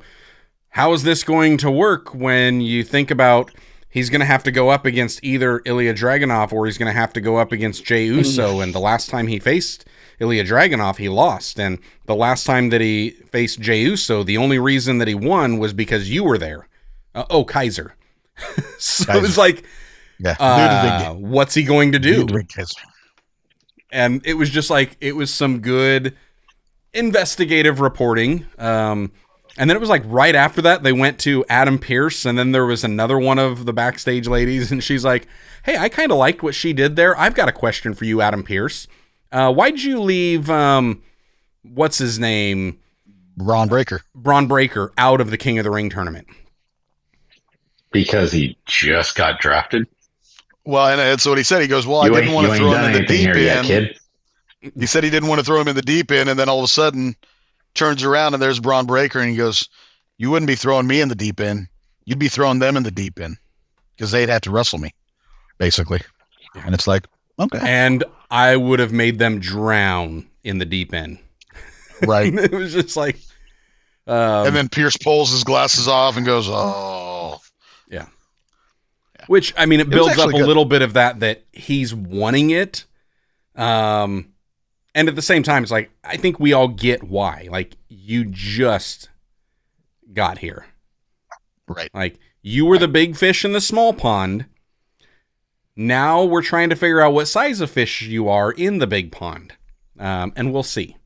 [SPEAKER 1] How is this going to work when you think about he's going to have to go up against either Ilya Dragunov or he's going to have to go up against Jey Uso. And the last time he faced Ilya Dragunov, he lost. And the last time that he faced Jey Uso, the only reason that he won was because you were there. Kaiser. So Kaiser. It's like, what's he going to do? And it was just like, it was some good investigative reporting. And then it was like right after that, they went to Adam Pearce, and then there was another one of the backstage ladies, and she's like, hey, I kind of liked what she did there. I've got a question for you, Adam Pearce. Why'd you leave, what's his name?
[SPEAKER 2] Braun Breaker
[SPEAKER 1] out of the King of the Ring tournament?
[SPEAKER 3] Because he just got drafted.
[SPEAKER 2] Well, and that's what he said. He goes, well, I didn't want to throw him in the deep end. Kid. He said he didn't want to throw him in the deep end, and then all of a sudden turns around and there's Braun Breaker, and he goes, you wouldn't be throwing me in the deep end. You'd be throwing them in the deep end because they'd have to wrestle me, basically. And it's like, okay.
[SPEAKER 1] And I would have made them drown in the deep end.
[SPEAKER 2] Right.
[SPEAKER 1] It was just like...
[SPEAKER 2] and then Pierce pulls his glasses off and goes, oh.
[SPEAKER 1] Yeah. Which, I mean, it builds up a little bit of that he's wanting it. And at the same time, it's like, I think we all get why. Like, you just got here.
[SPEAKER 2] Right.
[SPEAKER 1] Like, you were the big fish in the small pond. Now we're trying to figure out what size of fish you are in the big pond. And we'll see.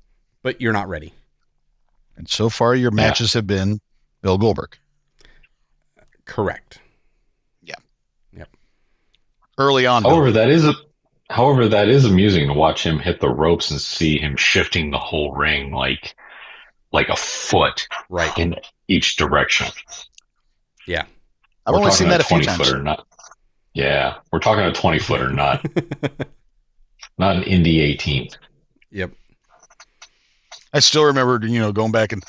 [SPEAKER 1] But you're not ready.
[SPEAKER 2] And so far, your matches have been Bill Goldberg.
[SPEAKER 1] Correct.
[SPEAKER 2] Yeah.
[SPEAKER 1] Yep.
[SPEAKER 2] Early on.
[SPEAKER 3] However, that is amusing to watch him hit the ropes and see him shifting the whole ring like a foot in each direction.
[SPEAKER 1] Yeah.
[SPEAKER 2] I've only seen that a few times.
[SPEAKER 3] We're talking a 20-footer, not an Indy 18.
[SPEAKER 1] Yep.
[SPEAKER 2] I still remember, going back in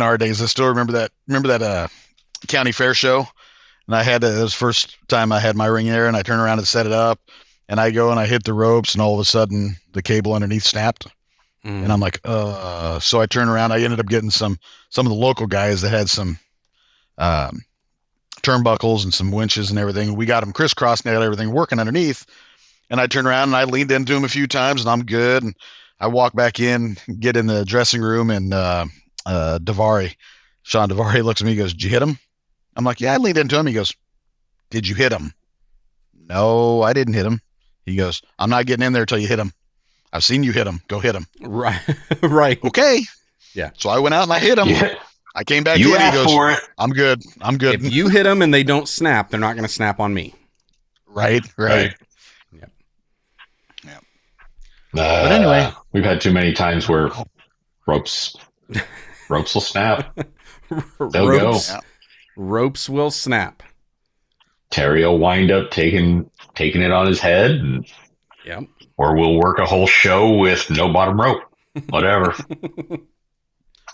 [SPEAKER 2] our days, I still remember that county fair show. And it was the first time I had my ring there, and I turn around and set it up. And I go and I hit the ropes, and all of a sudden the cable underneath snapped. And I'm like, so I turn around. I ended up getting some of the local guys that had some turnbuckles and some winches and everything. We got them crisscrossed and got everything working underneath. And I turned around and I leaned into him a few times, and I'm good. And I walk back in, get in the dressing room, and Shawn Daivari looks at me and goes, did you hit him? I'm like, yeah, I leaned into him. He goes, did you hit him? No, I didn't hit him. He goes, I'm not getting in there till you hit him. I've seen you hit him. Go hit him.
[SPEAKER 1] Right. Right.
[SPEAKER 2] Okay.
[SPEAKER 1] Yeah.
[SPEAKER 2] So I went out and I hit him. I came back
[SPEAKER 3] You
[SPEAKER 2] in. He
[SPEAKER 3] asked
[SPEAKER 2] goes,
[SPEAKER 3] for it.
[SPEAKER 2] I'm good.
[SPEAKER 1] If you hit them and they don't snap, they're not going to snap on me.
[SPEAKER 2] Right.
[SPEAKER 1] Yep.
[SPEAKER 2] But anyway,
[SPEAKER 3] we've had too many times where ropes will snap. They'll go.
[SPEAKER 1] Ropes will snap.
[SPEAKER 3] Terry will wind up taking it on his head, and, or we'll work a whole show with no bottom rope. Whatever.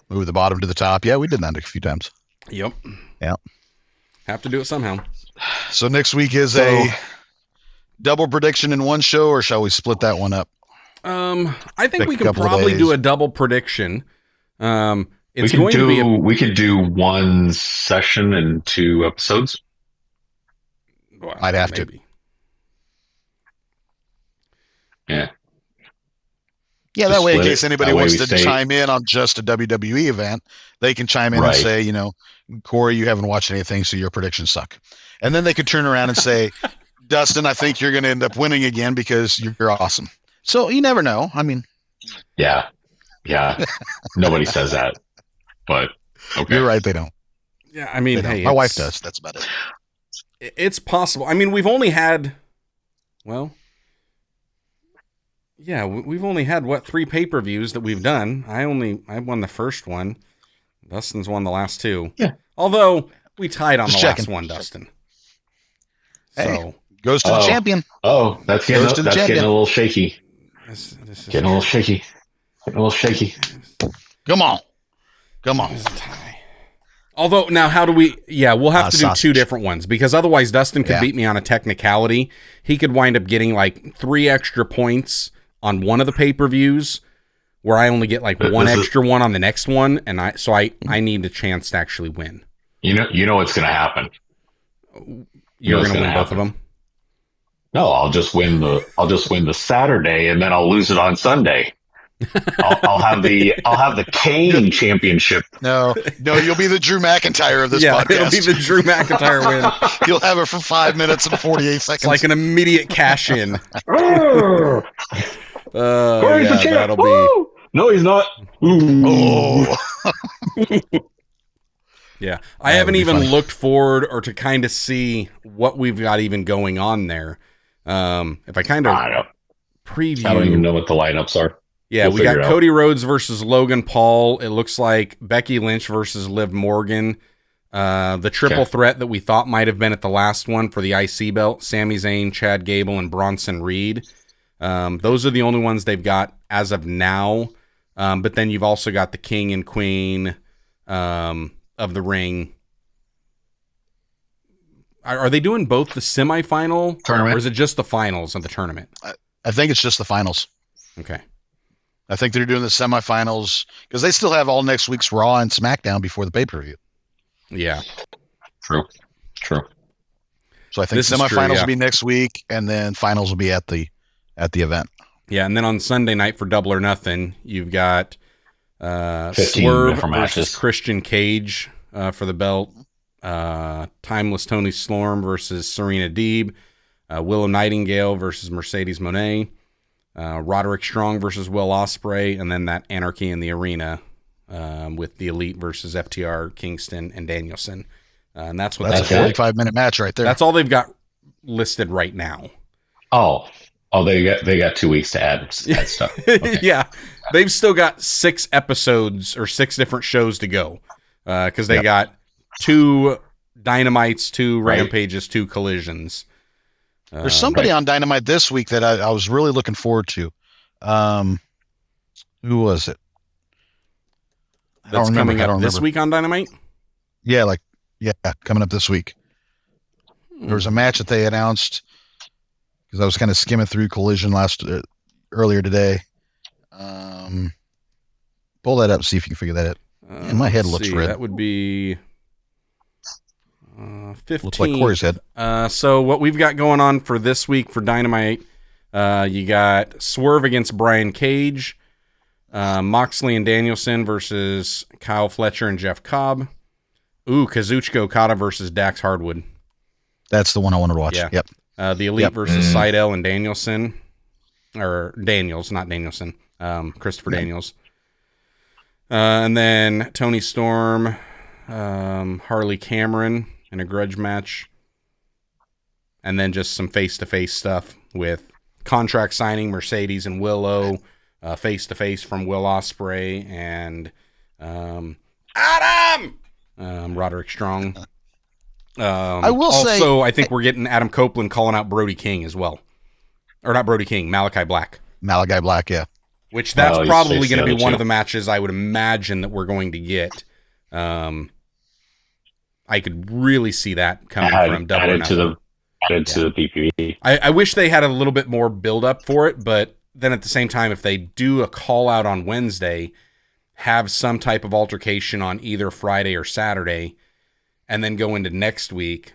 [SPEAKER 2] Move the bottom to the top. Yeah, we did that a few times.
[SPEAKER 1] Yep.
[SPEAKER 2] Yeah.
[SPEAKER 1] Have to do it somehow.
[SPEAKER 2] So next week is a double prediction in one show, or shall we split that one up?
[SPEAKER 1] I think we can probably do a double prediction. We
[SPEAKER 3] could do one session and 2 episodes.
[SPEAKER 1] Well,
[SPEAKER 2] I'd have to.
[SPEAKER 3] Yeah.
[SPEAKER 2] Yeah, that way, in case anybody wants to chime in on just a WWE event, they can chime in and say, Corey, you haven't watched anything, so your predictions suck. And then they could turn around and say, Dustin, I think you're going to end up winning again because you're awesome. So you never know. I mean,
[SPEAKER 3] yeah. Nobody says that, but okay.
[SPEAKER 2] You're right. They don't.
[SPEAKER 1] Yeah. I mean, hey,
[SPEAKER 2] my wife does. That's about it.
[SPEAKER 1] It's possible. I mean, we've only had, we've only had 3 pay-per-views that we've done. I won the first one. Dustin's won the last 2.
[SPEAKER 3] Yeah.
[SPEAKER 1] Although we tied on last one, Dustin.
[SPEAKER 2] Hey, goes to the champion.
[SPEAKER 3] Oh, that's getting a little shaky. Getting a little shaky. Come on.
[SPEAKER 1] Although, now how do we... Yeah, we'll have to do 2 different ones, because otherwise Dustin could beat me on a technicality. He could wind up getting 3 extra points on one of the pay-per-views, where I only get 1 extra one on the next one, and I need a chance to actually win.
[SPEAKER 3] You know what's going to happen.
[SPEAKER 1] You're going to win both of them?
[SPEAKER 3] No, I'll just win the Saturday, and then I'll lose it on Sunday. I'll have the Kane championship.
[SPEAKER 2] No, you'll be the Drew McIntyre of this podcast.
[SPEAKER 1] It'll be the Drew McIntyre win.
[SPEAKER 2] You'll have it for 5 minutes and 48 seconds.
[SPEAKER 1] It's like an immediate cash in.
[SPEAKER 3] That'll be. No, he's not.
[SPEAKER 2] Oh.
[SPEAKER 1] Yeah, I haven't even looked forward or to kind of see what we've got even going on there. If I kind of preview,
[SPEAKER 3] I don't even know what the lineups are.
[SPEAKER 1] Yeah, we got Cody Rhodes versus Logan Paul. It looks like Becky Lynch versus Liv Morgan. The triple threat that we thought might have been at the last one for the IC belt: Sami Zayn, Chad Gable, and Bronson Reed. Those are the only ones they've got as of now. But then you've also got the King and Queen of the Ring. Are they doing both the semifinal tournament, or is it just the finals of the tournament?
[SPEAKER 2] I think it's just the finals.
[SPEAKER 1] Okay.
[SPEAKER 2] I think they're doing the semifinals because they still have all next week's Raw and SmackDown before the pay-per-view.
[SPEAKER 1] Yeah.
[SPEAKER 3] True.
[SPEAKER 2] So I think semifinals will be next week, and then finals will be at the event.
[SPEAKER 1] Yeah, and then on Sunday night for Double or Nothing, you've got Swerve versus Christian Cage for the belt. Timeless Tony Storm versus Serena Deeb. Willow Nightingale versus Mercedes Moné. Roderick Strong versus Will Ospreay, and then that Anarchy in the Arena with the Elite versus FTR, Kingston, and Danielson. And that's a
[SPEAKER 2] 45-minute match right there.
[SPEAKER 1] That's all they've got listed right now.
[SPEAKER 3] Oh, they got 2 weeks to add stuff. Okay.
[SPEAKER 1] Yeah, they've still got 6 episodes or 6 different shows to go because they got 2 Dynamites, 2 Rampages, 2 Collisions.
[SPEAKER 2] There's somebody on Dynamite this week that I was really looking forward to. Who was it?
[SPEAKER 1] That's coming up this week on Dynamite?
[SPEAKER 2] Yeah, coming up this week. There was a match that they announced because I was kind of skimming through Collision earlier today. Pull that up and see if you can figure that out. And my head looks red.
[SPEAKER 1] That would be 15.
[SPEAKER 2] Looks like Corey's head.
[SPEAKER 1] So what we've got going on for this week for Dynamite, you got Swerve against Brian Cage, Moxley and Danielson versus Kyle Fletcher and Jeff Cobb. Kazuchika Okada versus Dax Hardwood.
[SPEAKER 2] That's the one I wanted to watch.
[SPEAKER 1] Yeah.
[SPEAKER 2] Yep.
[SPEAKER 1] The Elite versus Seidel and Danielson. Or Daniels, not Danielson. Christopher Daniels. And then Tony Storm Harley Cameron in a grudge match. And then just some face-to-face stuff with contract signing Mercedes and Willow, face-to-face from Will Ospreay and Adam! Roderick Strong.
[SPEAKER 2] I will say...
[SPEAKER 1] Also, I think we're getting Adam Copeland calling out Brody King as well. Or not Brody King, Malachi Black.
[SPEAKER 2] Malachi Black, yeah.
[SPEAKER 1] Which that's probably going to be one of the matches I would imagine that we're going to get. I could really see that coming from Double or Nothing.
[SPEAKER 3] Added to the PPV.
[SPEAKER 1] I wish they had a little bit more build up for it, but then at the same time, if they do a call out on Wednesday, have some type of altercation on either Friday or Saturday, and then go into next week,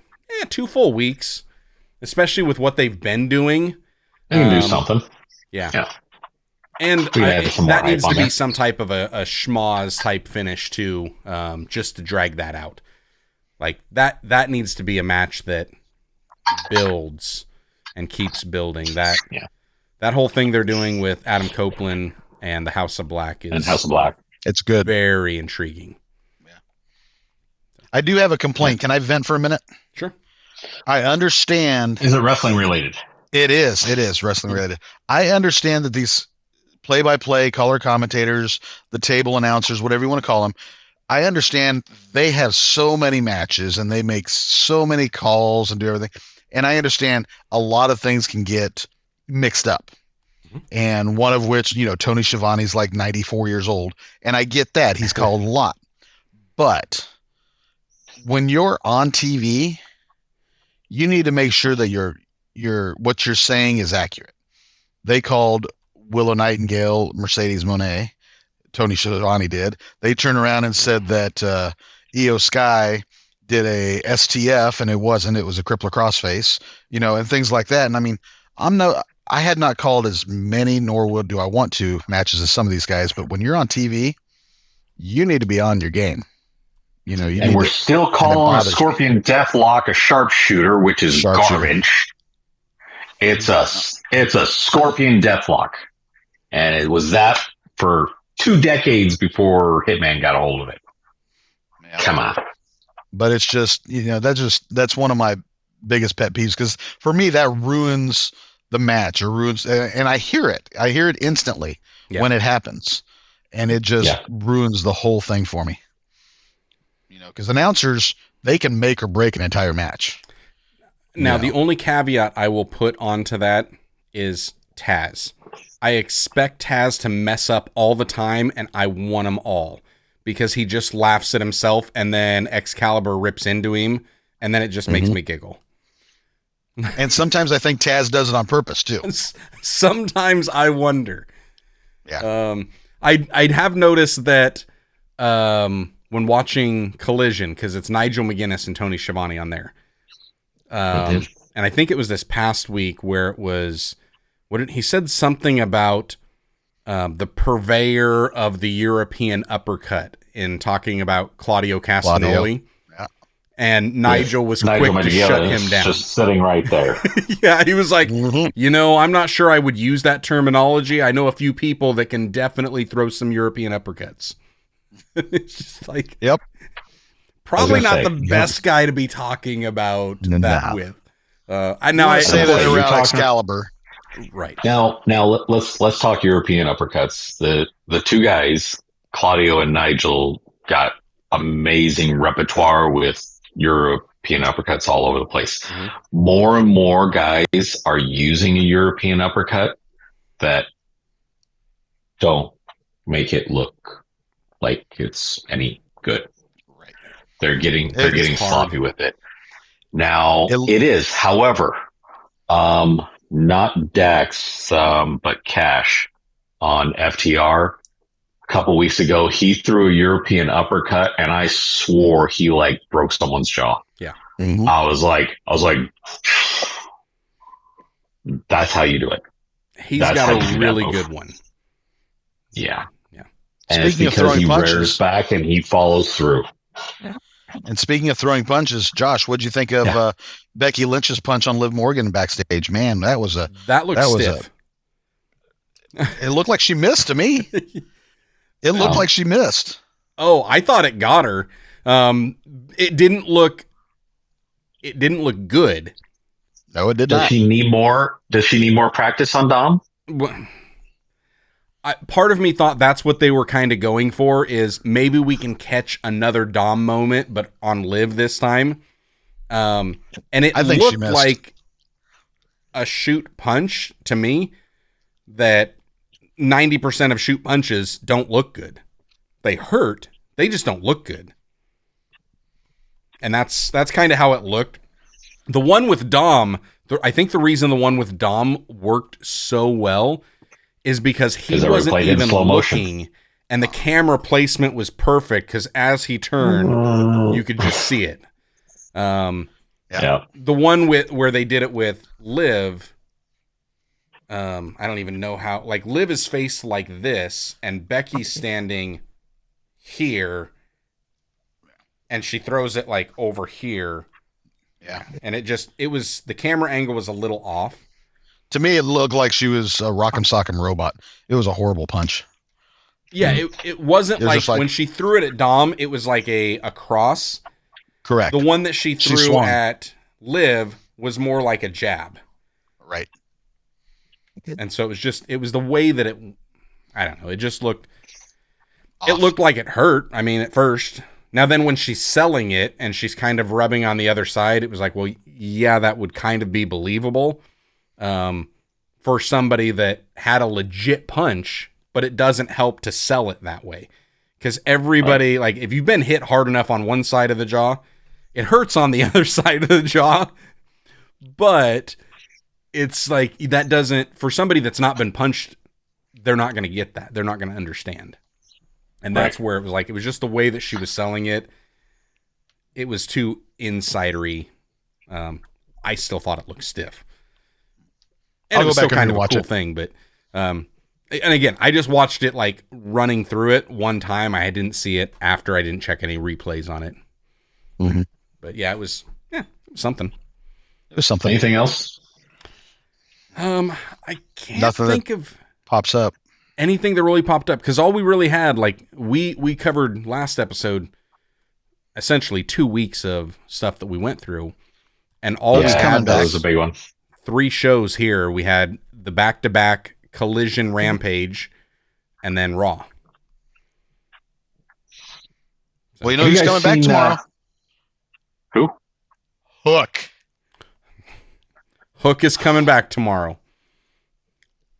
[SPEAKER 1] 2 full weeks, especially with what they've been doing.
[SPEAKER 3] They can do something.
[SPEAKER 1] Yeah. And that needs to be some type of a schmoz type finish too, just to drag that out. Like that needs to be a match that builds and keeps building. That whole thing they're doing with Adam Copeland and the House of Black
[SPEAKER 2] It's good.
[SPEAKER 1] Very intriguing.
[SPEAKER 2] Yeah. I do have a complaint. Can I vent for a minute?
[SPEAKER 1] Sure.
[SPEAKER 2] I understand.
[SPEAKER 3] Is it wrestling related?
[SPEAKER 2] It is wrestling related. I understand that these play-by-play color commentators, the table announcers, whatever you want to call them, I understand they have so many matches and they make so many calls and do everything. And I understand a lot of things can get mixed up. Mm-hmm. And one of which, Tony Schiavone's like 94 years old. And I get that. He's called a lot. But when you're on TV, you need to make sure that what you're saying is accurate. They called Willow Nightingale Mercedes Moné. Tony Schiavone did. They turned around and said that Io Sky did a STF and it wasn't. It was a crippler crossface, and things like that. And I mean, I had not called as many, nor do I want to, matches as some of these guys. But when you're on TV, you need to be on your game.
[SPEAKER 3] And we're still calling a Scorpion Deathlock a sharpshooter, which is garbage. It's a Scorpion Deathlock, and it was that for 2 decades before Hitman got a hold of it.
[SPEAKER 2] Yeah.
[SPEAKER 3] Come on.
[SPEAKER 2] But it's just, that's one of my biggest pet peeves, because for me that ruins the match or ruins, and I hear it instantly when it happens, and it just ruins the whole thing for me. Because announcers, they can make or break an entire match.
[SPEAKER 1] Now, the only caveat I will put onto that is Taz. I expect Taz to mess up all the time, and I want him all. Because he just laughs at himself, and then Excalibur rips into him, and then it just makes me giggle.
[SPEAKER 2] And sometimes I think Taz does it on purpose, too.
[SPEAKER 1] Sometimes I wonder.
[SPEAKER 2] Yeah.
[SPEAKER 1] I'd have noticed that when watching Collision, because it's Nigel McGuinness and Tony Schiavone on there. And I think it was this past week where it was... he said something about the purveyor of the European uppercut in talking about Claudio Castagnoli. Yeah. And Nigel was quick to shut him down.
[SPEAKER 3] Just sitting right there.
[SPEAKER 1] Yeah, he was like, I'm not sure I would use that terminology. I know a few people that can definitely throw some European uppercuts. It's just like, probably not the best guy to be talking about that with. I
[SPEAKER 2] say that around Excalibur.
[SPEAKER 1] Right.
[SPEAKER 3] Now let's talk European uppercuts. The two guys, Claudio and Nigel, got amazing repertoire with European uppercuts all over the place. Mm-hmm. More and more guys are using a European uppercut that don't make it look like it's any good. Right. They're getting sloppy with it. Now it is, however, not Dex, but Cash on FTR. A couple weeks ago, he threw a European uppercut, and I swore he broke someone's jaw.
[SPEAKER 1] Yeah,
[SPEAKER 3] I was like, that's how you do it.
[SPEAKER 1] He's got a really good one.
[SPEAKER 3] Yeah.
[SPEAKER 2] And
[SPEAKER 3] speaking
[SPEAKER 2] it's because
[SPEAKER 3] he
[SPEAKER 2] punches,
[SPEAKER 3] rears back and he follows through.
[SPEAKER 2] And speaking of throwing punches, Josh, what'd you think of Becky Lynch's punch on Liv Morgan backstage? Man, that looked stiff. It looked like she missed to me. It looked like she missed.
[SPEAKER 1] Oh, I thought it got her. It didn't look good.
[SPEAKER 2] No, it did
[SPEAKER 3] Does
[SPEAKER 2] not.
[SPEAKER 3] she need more? Does she need more practice on Dom?
[SPEAKER 1] Part of me thought that's what they were kind of going for, is maybe we can catch another Dom moment, but on Liv this time. And I think looked like a shoot punch to me, that 90% of shoot punches don't look good. They hurt. They just don't look good. And that's kind of how it looked. The one with Dom, I think the reason the one with Dom worked so well is because he wasn't even looking, and the camera placement was perfect, because as he turned, you could just see it. The one where they did it with Liv, I don't even know how. Like, Liv is faced like this, and Becky's standing here, and she throws it like over here.
[SPEAKER 2] Yeah,
[SPEAKER 1] and it was the camera angle was a little off.
[SPEAKER 2] To me, it looked like she was a rock'em sock'em robot. It was a horrible punch.
[SPEAKER 1] Yeah, it wasn't like when she threw it at Dom, it was like a cross.
[SPEAKER 2] Correct.
[SPEAKER 1] The one that she threw at Liv was more like a jab.
[SPEAKER 2] Right.
[SPEAKER 1] And so it was the way that I don't know, it just looked, it looked like it hurt. I mean, at first. Now then when she's selling it and she's kind of rubbing on the other side, it was like, well, yeah, that would kind of be believable. For somebody that had a legit punch, but it doesn't help to sell it that way. Because everybody, like, if you've been hit hard enough on one side of the jaw, it hurts on the other side of the jaw. But it's like, that doesn't, for somebody that's not been punched, they're not going to get that. They're not going to understand. And that's where it was like, it was just the way that she was selling it. It was too insidery. I still thought it looked stiff. And it was still kind of a cool thing, but and again, I just watched it like running through it one time. I didn't see it after. I didn't check any replays on it.
[SPEAKER 2] Mm-hmm.
[SPEAKER 1] But yeah, it was something.
[SPEAKER 2] It was something.
[SPEAKER 3] Anything else?
[SPEAKER 1] I can't think of
[SPEAKER 2] pops up
[SPEAKER 1] anything that really popped up, because all we really had, like we covered last episode, essentially 2 weeks of stuff that we went through, and all we had
[SPEAKER 3] was a big one.
[SPEAKER 1] 3 shows here. We had the back-to-back Collision Rampage, and then Raw.
[SPEAKER 2] Well, you know who's coming back tomorrow?
[SPEAKER 3] Who?
[SPEAKER 2] Hook.
[SPEAKER 1] Hook is coming back tomorrow.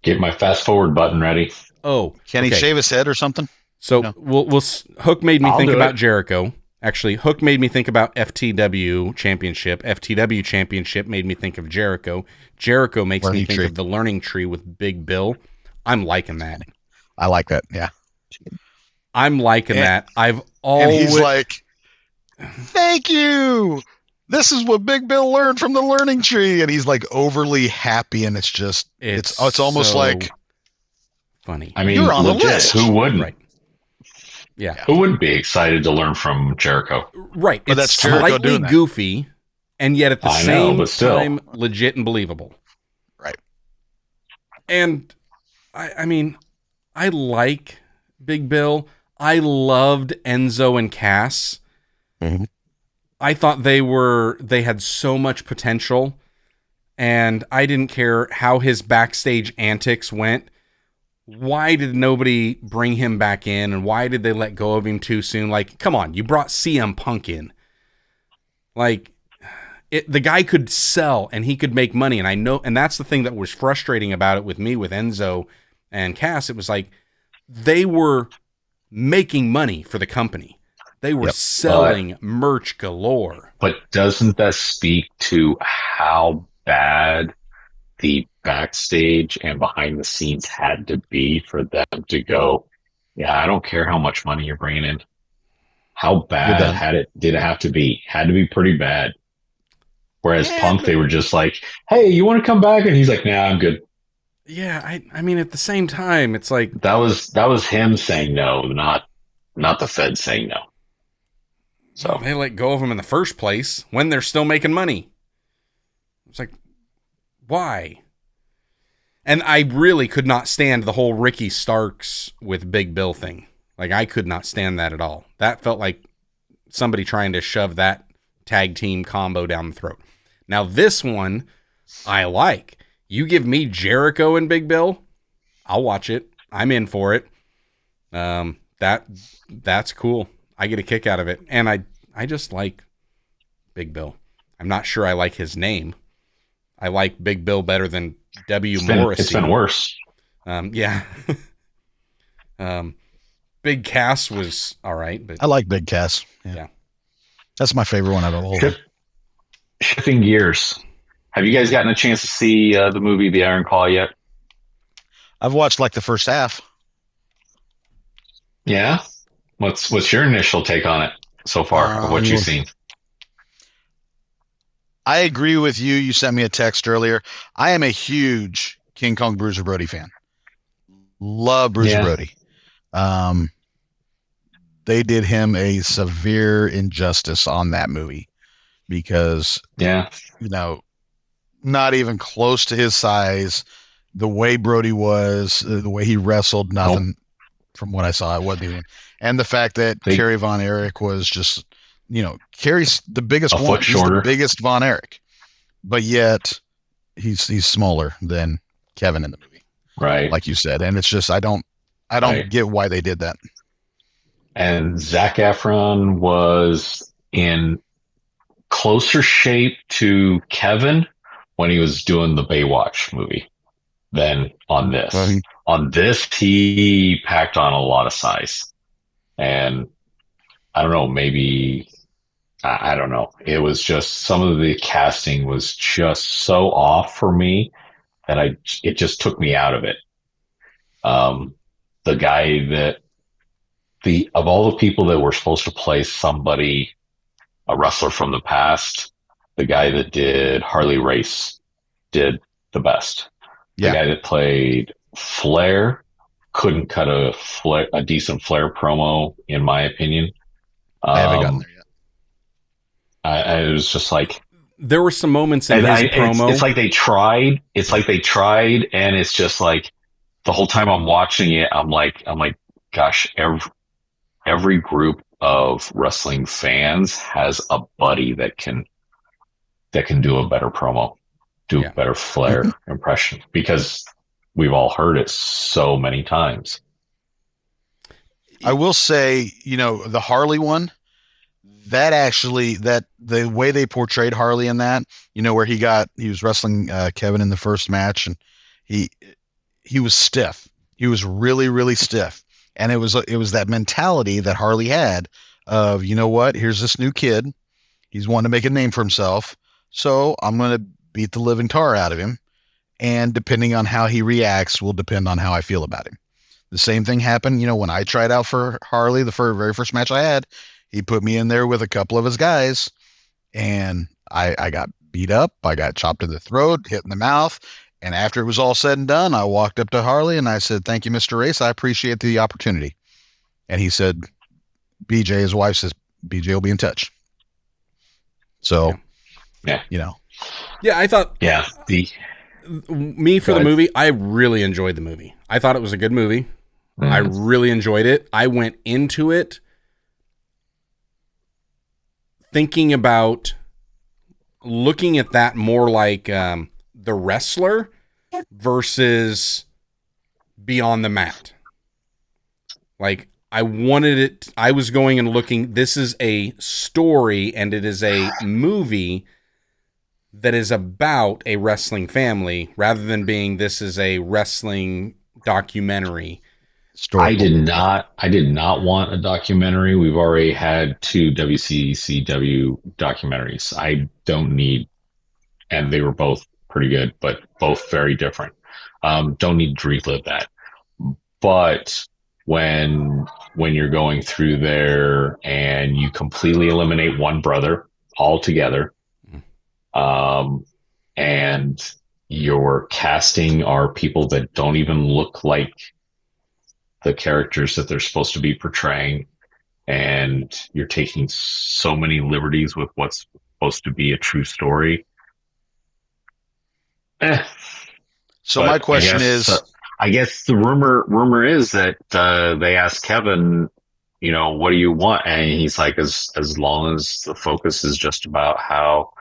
[SPEAKER 3] Get my fast forward button ready.
[SPEAKER 1] Oh,
[SPEAKER 2] can he shave his head or something?
[SPEAKER 1] So we'll Hook made me think about Jericho. Actually, Hook made me think about FTW Championship. FTW Championship made me think of Jericho. Jericho makes me think of the Learning Tree with Big Bill. I'm liking that.
[SPEAKER 2] I like that, yeah.
[SPEAKER 1] I'm liking that. I've always...
[SPEAKER 2] And he's like, thank you! This is what Big Bill learned from the Learning Tree. And he's like overly happy, and it's just... It's almost so like...
[SPEAKER 1] funny.
[SPEAKER 3] I mean,
[SPEAKER 2] you're on
[SPEAKER 3] legit,
[SPEAKER 2] the list.
[SPEAKER 3] Who wouldn't?
[SPEAKER 1] Right. Yeah.
[SPEAKER 3] Who wouldn't be excited to learn from Jericho?
[SPEAKER 1] Right.
[SPEAKER 2] But
[SPEAKER 1] it's
[SPEAKER 2] that's Jericho
[SPEAKER 1] slightly goofy, and yet at the same time, legit and believable.
[SPEAKER 2] Right.
[SPEAKER 1] And, I mean, I like Big Bill. I loved Enzo and Cass.
[SPEAKER 2] Mm-hmm.
[SPEAKER 1] I thought they had so much potential, and I didn't care how his backstage antics went. Why did nobody bring him back in, and why did they let go of him too soon? Like, come on, you brought CM Punk in. Like, the guy could sell and he could make money, and I know, and that's the thing that was frustrating about it with me with Enzo and Cass. It was like they were making money for the company. They were selling merch galore.
[SPEAKER 3] But doesn't that speak to how bad the backstage and behind the scenes had to be for them to go, yeah, I don't care how much money you're bringing in. How bad did it have to be? Had to be pretty bad. Whereas Punk, they were just like, hey, you want to come back? And he's like, nah, I'm good.
[SPEAKER 1] Yeah, I mean, at the same time, it's like...
[SPEAKER 3] That was him saying no, not the Fed saying no. So
[SPEAKER 1] they let go of him in the first place when they're still making money. It's like, why? And I really could not stand the whole Ricky Starks with Big Bill thing. Like, I could not stand that at all. That felt like somebody trying to shove that tag team combo down the throat. Now this one, I like. You give me Jericho and Big Bill, I'll watch it. I'm in for it. That's cool. I get a kick out of it, and I just like Big Bill. I'm not sure I like his name. I like Big Bill better than Morrissey.
[SPEAKER 3] It's been worse.
[SPEAKER 1] Yeah. Big Cass was all right, but
[SPEAKER 2] I like Big Cass. Yeah. That's my favorite one out of all.
[SPEAKER 3] Shifting gears. Have you guys gotten a chance to see the movie The Iron Claw yet?
[SPEAKER 2] I've watched like the first half.
[SPEAKER 3] Yeah. What's your initial take on it so far of what you've seen?
[SPEAKER 2] I agree with you. You sent me a text earlier. I am a huge King Kong Bruiser Brody fan. Love Bruiser Brody. They did him a severe injustice on that movie because, not even close to his size, the way Brody was, the way he wrestled, nothing from what I saw. It wasn't even. And the fact that Kerry Von Erich was just, Kerry's the biggest one. He's the biggest Von Erich, but yet he's smaller than Kevin in the movie.
[SPEAKER 3] Right.
[SPEAKER 2] Like you said. And it's just, I don't get why they did that.
[SPEAKER 3] And Zac Efron was in closer shape to Kevin when he was doing the Baywatch movie than on this. On this, he packed on a lot of size. And I don't know, maybe, I don't know. It was just, some of the casting was just so off for me that it just took me out of it. The guy that, of all the people that were supposed to play somebody, a wrestler from the past, the guy that did Harley Race did the best. The guy that played Flair couldn't cut a decent Flair promo, in my opinion.
[SPEAKER 2] I haven't gotten there yet.
[SPEAKER 3] I was just like,
[SPEAKER 1] there were some moments in his promo.
[SPEAKER 3] It's like they tried. It's like they tried, and it's just like the whole time I'm watching it, I'm like, gosh, every group of wrestling fans has a buddy that can do a better promo, a better Flair impression, because we've all heard it so many times.
[SPEAKER 2] I will say, the Harley one, that actually, the way they portrayed Harley in that, where he was wrestling Kevin in the first match, and he was stiff. He was really, really stiff. And it was that mentality that Harley had of, here's this new kid. He's wanting to make a name for himself. So I'm going to beat the living tar out of him. And depending on how he reacts will depend on how I feel about him. The same thing happened, when I tried out for Harley, the very first match I had, he put me in there with a couple of his guys, and I got beat up. I got chopped in the throat, hit in the mouth. And after it was all said and done, I walked up to Harley and I said, "Thank you, Mr. Race. I appreciate the opportunity." And he said, BJ, his wife says, BJ will be in touch. So,
[SPEAKER 3] Yeah,
[SPEAKER 1] I thought,
[SPEAKER 3] the
[SPEAKER 1] movie, I really enjoyed the movie. I thought it was a good movie. I really enjoyed it. I went into it thinking about looking at that more like the wrestler versus Beyond the Mat. Like, I wanted it, I was going and looking, this is a story and it is a movie that is about a wrestling family rather than being, this is a wrestling documentary story.
[SPEAKER 3] I did not want a documentary. We've already had 2 WCCW documentaries. I don't need, and they were both pretty good, but both very different. Don't need to relive that. But when you're going through there and you completely eliminate one brother altogether, and your casting are people that don't even look like the characters that they're supposed to be portraying, and you're taking so many liberties with what's supposed to be a true story.
[SPEAKER 2] So my question is,
[SPEAKER 3] I guess the rumor is that they asked Kevin, what do you want? And he's like, as long as the focus is just about how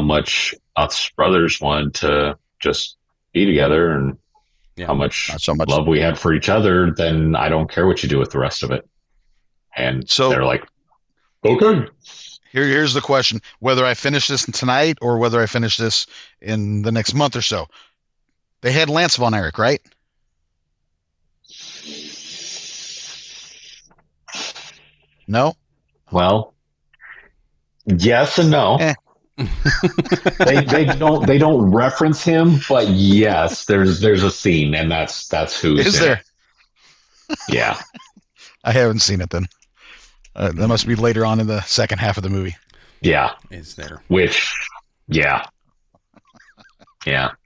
[SPEAKER 3] much us brothers wanted to just be together and how much
[SPEAKER 2] Not so much
[SPEAKER 3] love we had for each other, then I don't care what you do with the rest of it. And so they're like, okay.
[SPEAKER 2] Here's the question: whether I finish this tonight or whether I finish this in the next month or so. They had Lance Von Erich, right? No.
[SPEAKER 3] Well, yes and no. They don't reference him, but yes, there's a scene, and that's who
[SPEAKER 2] is there.
[SPEAKER 3] Yeah,
[SPEAKER 2] I haven't seen it then. That must be later on in the second half of the movie.
[SPEAKER 3] Yeah,
[SPEAKER 1] is there?
[SPEAKER 3] Which, yeah.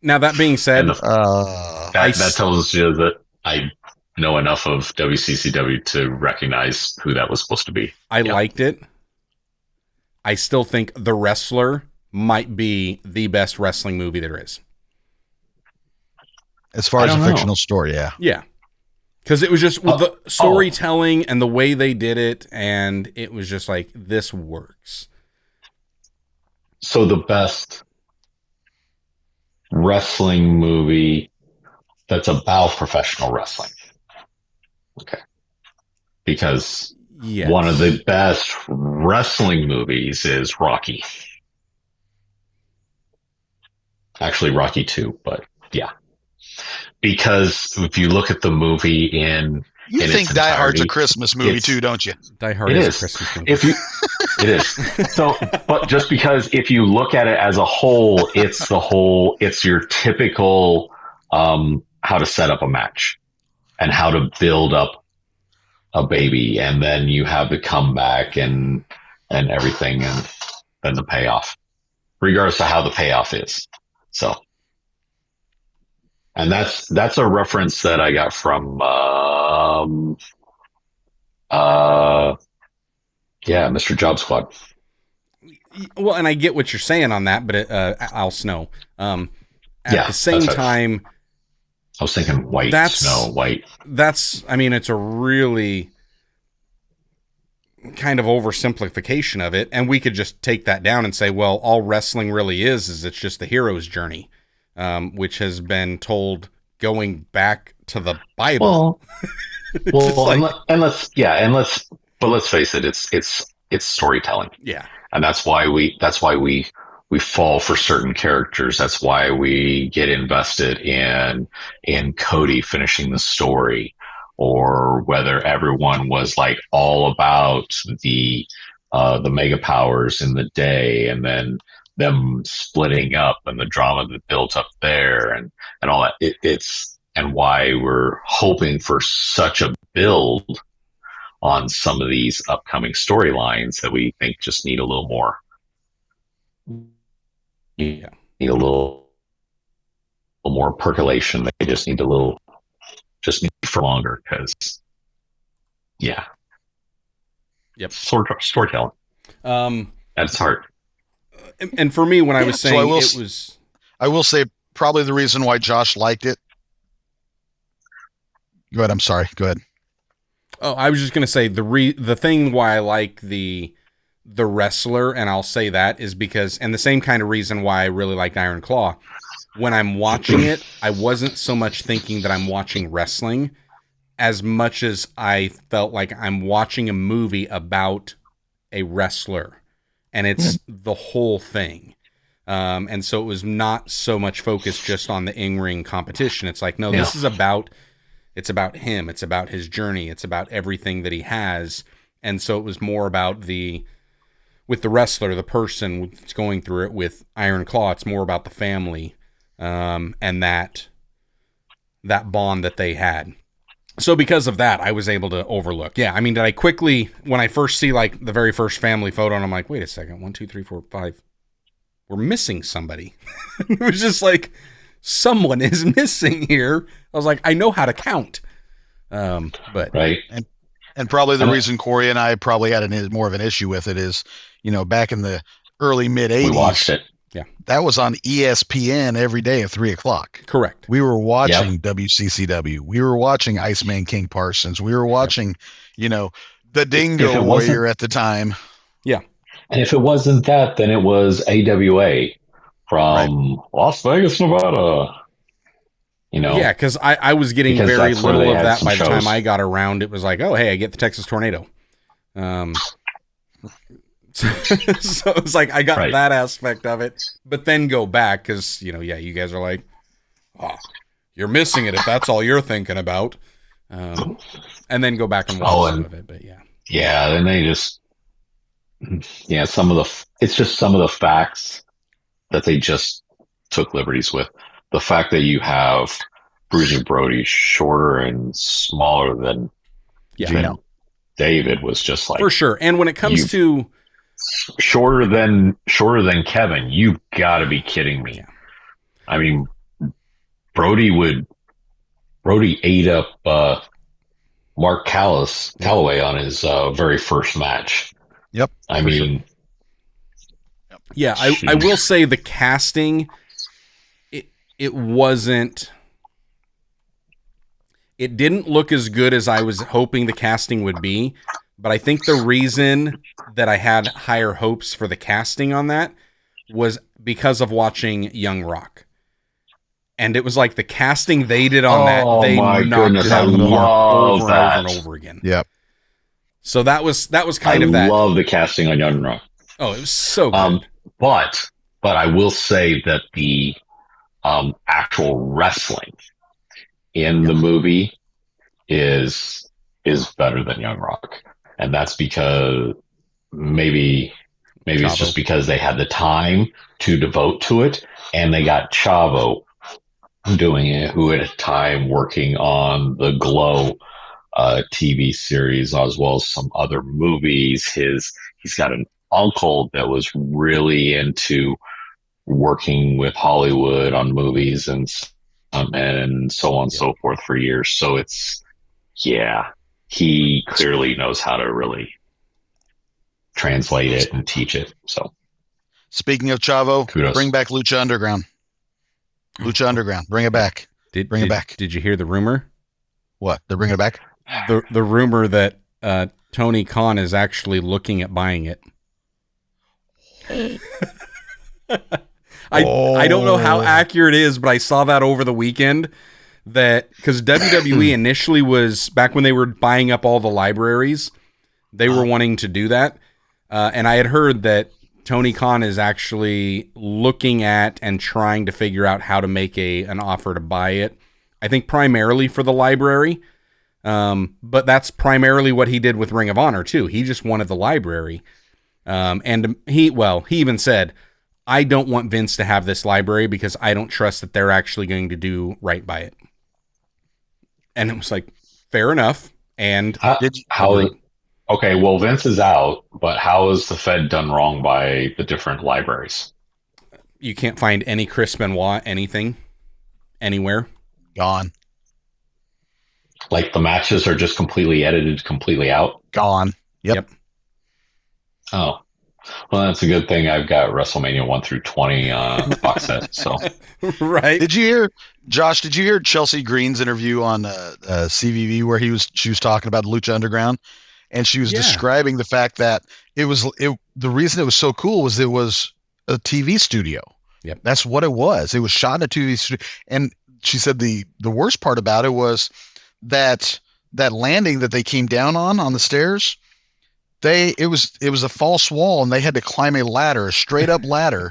[SPEAKER 1] Now that being said,
[SPEAKER 3] that tells you that I know enough of WCCW to recognize who that was supposed to be.
[SPEAKER 1] I liked it. I still think The Wrestler might be the best wrestling movie there is.
[SPEAKER 2] As far as a fictional story, yeah.
[SPEAKER 1] Yeah. Because it was just the storytelling and the way they did it, and it was just like, this works.
[SPEAKER 3] So the best wrestling movie that's about professional wrestling. Okay. Because one of the best wrestling movies is Rocky. Actually, Rocky 2, but yeah. Because if you look at the movie in
[SPEAKER 2] think Die Hard's a Christmas movie too, don't you?
[SPEAKER 1] Die Hard is a Christmas movie.
[SPEAKER 3] It is. So, but just because if you look at it as a whole, it's your typical how to set up a match and how to build up a baby, and then you have the comeback and everything, and then the payoff, regardless of how the payoff is. So, and that's a reference that I got from Mr. Job Squad.
[SPEAKER 1] Well, and I get what you're saying on that, but Al Snow. At the same time,
[SPEAKER 3] I was thinking white.
[SPEAKER 1] That's, I mean, it's a really kind of oversimplification of it, and we could just take that down and say, well, all wrestling really is it's just the hero's journey, which has been told going back to the Bible.
[SPEAKER 3] But let's face it, it's storytelling.
[SPEAKER 1] Yeah.
[SPEAKER 3] And that's why we fall for certain characters. That's why we get invested in Cody finishing the story, or whether everyone was like all about the mega powers in the day, and then them splitting up and the drama that built up there and all that. It's and why we're hoping for such a build on some of these upcoming storylines that we think just need a little more. Need a little more percolation. They just need for longer, because storytelling. That's hard.
[SPEAKER 1] And for me, when I was saying
[SPEAKER 2] I will say probably the reason why Josh liked it. Go ahead. I'm sorry. Go ahead.
[SPEAKER 1] Oh, I was just going to say the thing why I like the Wrestler, and I'll say that, is because, and the same kind of reason why I really like Iron Claw. When I'm watching it, I wasn't so much thinking that I'm watching wrestling as much as I felt like I'm watching a movie about a wrestler, and it's the whole thing. And so it was not so much focused just on the in-ring competition. It's like, no, this is about... It's about him. It's about his journey. It's about everything that he has. And so it was more about with the wrestler, the person that's going through it. With Iron Claw, it's more about the family and that bond that they had. So because of that, I was able to overlook. Yeah, I mean, did I quickly, when I first see like the very first family photo, and I'm like, wait a second, 1, 2, 3, 4, 5. We're missing somebody. It was just like, someone is missing here. I was like, I know how to count. But
[SPEAKER 3] right.
[SPEAKER 2] And probably the reason Corey and I probably had more of an issue with it is, back in the early mid 80s,
[SPEAKER 3] we watched it.
[SPEAKER 1] Yeah.
[SPEAKER 2] That was on ESPN every day at 3:00.
[SPEAKER 1] Correct.
[SPEAKER 2] We were watching WCCW. We were watching Iceman King Parsons. We were watching, the Dingo Warrior at the time.
[SPEAKER 1] Yeah.
[SPEAKER 3] And if it wasn't that, then it was AWA from Las Vegas, Nevada.
[SPEAKER 1] Yeah, because I was getting
[SPEAKER 3] because
[SPEAKER 1] very
[SPEAKER 3] that's where
[SPEAKER 1] little
[SPEAKER 3] they
[SPEAKER 1] of
[SPEAKER 3] had
[SPEAKER 1] that
[SPEAKER 3] some
[SPEAKER 1] by the time
[SPEAKER 3] shows.
[SPEAKER 1] I got around. It was like, oh, hey, I get the Texas Tornado. So it's like I got that aspect of it, but then go back because, you guys are like, oh, you're missing it if that's all you're thinking about. And then go back and watch some of it, but yeah.
[SPEAKER 3] Yeah, then they just, it's just some of the facts that they just took liberties with. The fact that you have Bruiser Brody shorter and smaller than David was just like,
[SPEAKER 1] for sure. And when it comes to
[SPEAKER 3] shorter than Kevin, you've got to be kidding me.
[SPEAKER 1] Yeah.
[SPEAKER 3] I mean, Brody ate up Mark Calloway on his very first match.
[SPEAKER 2] Yep.
[SPEAKER 3] I mean,
[SPEAKER 1] sure. Yeah, I will say the casting, it wasn't. It didn't look as good as I was hoping the casting would be, but I think the reason that I had higher hopes for the casting on that was because of watching Young Rock. And it was like the casting they did on that, they knocked it out of the park over and over again.
[SPEAKER 2] Yep.
[SPEAKER 1] So that was kind of that.
[SPEAKER 3] I love the casting on Young Rock.
[SPEAKER 1] Oh, it was so good.
[SPEAKER 3] But I will say that the actual wrestling in the movie is better than Young Rock, and that's because maybe
[SPEAKER 1] Chavo.
[SPEAKER 3] It's just because they had the time to devote to it, and they got Chavo doing it, who at a time working on the Glow TV series as well as some other movies. He's got an uncle that was really into working with Hollywood on movies and so on and so forth for years. So he clearly knows how to really translate it and teach it. So,
[SPEAKER 2] speaking of Chavo,
[SPEAKER 3] kudos.
[SPEAKER 2] Bring back Lucha Underground. Lucha Underground, bring it back. Bring it back.
[SPEAKER 1] Did you hear the rumor?
[SPEAKER 2] What? They're bringing it back?
[SPEAKER 1] The rumor that Tony Khan is actually looking at buying it. I don't know how accurate it is, but I saw that over the weekend. That because WWE initially was back when they were buying up all the libraries, they were wanting to do that, and I had heard that Tony Khan is actually looking at and trying to figure out how to make an offer to buy it. I think primarily for the library, but that's primarily what he did with Ring of Honor too. He just wanted the library, and he even said, I don't want Vince to have this library because I don't trust that they're actually going to do right by it. And it was like, fair enough. And
[SPEAKER 3] okay, well, Vince is out, but how is the Fed done wrong by the different libraries?
[SPEAKER 1] You can't find any Chris Benoit anything anywhere.
[SPEAKER 2] Gone.
[SPEAKER 3] Like the matches are just completely edited, completely out?
[SPEAKER 2] Gone. Yep.
[SPEAKER 3] Oh. Well, that's a good thing I've got WrestleMania 1 through 20 box set. So,
[SPEAKER 1] right.
[SPEAKER 2] Did you hear, Josh? Did you hear Chelsea Green's interview on CVV where she was talking about Lucha Underground, and she was describing the fact that the reason it was so cool was it was a TV studio.
[SPEAKER 1] Yep.
[SPEAKER 2] That's what it was. It was shot in a TV studio, and she said the worst part about it was that landing that they came down on the stairs. It was a false wall, and they had to climb a straight up ladder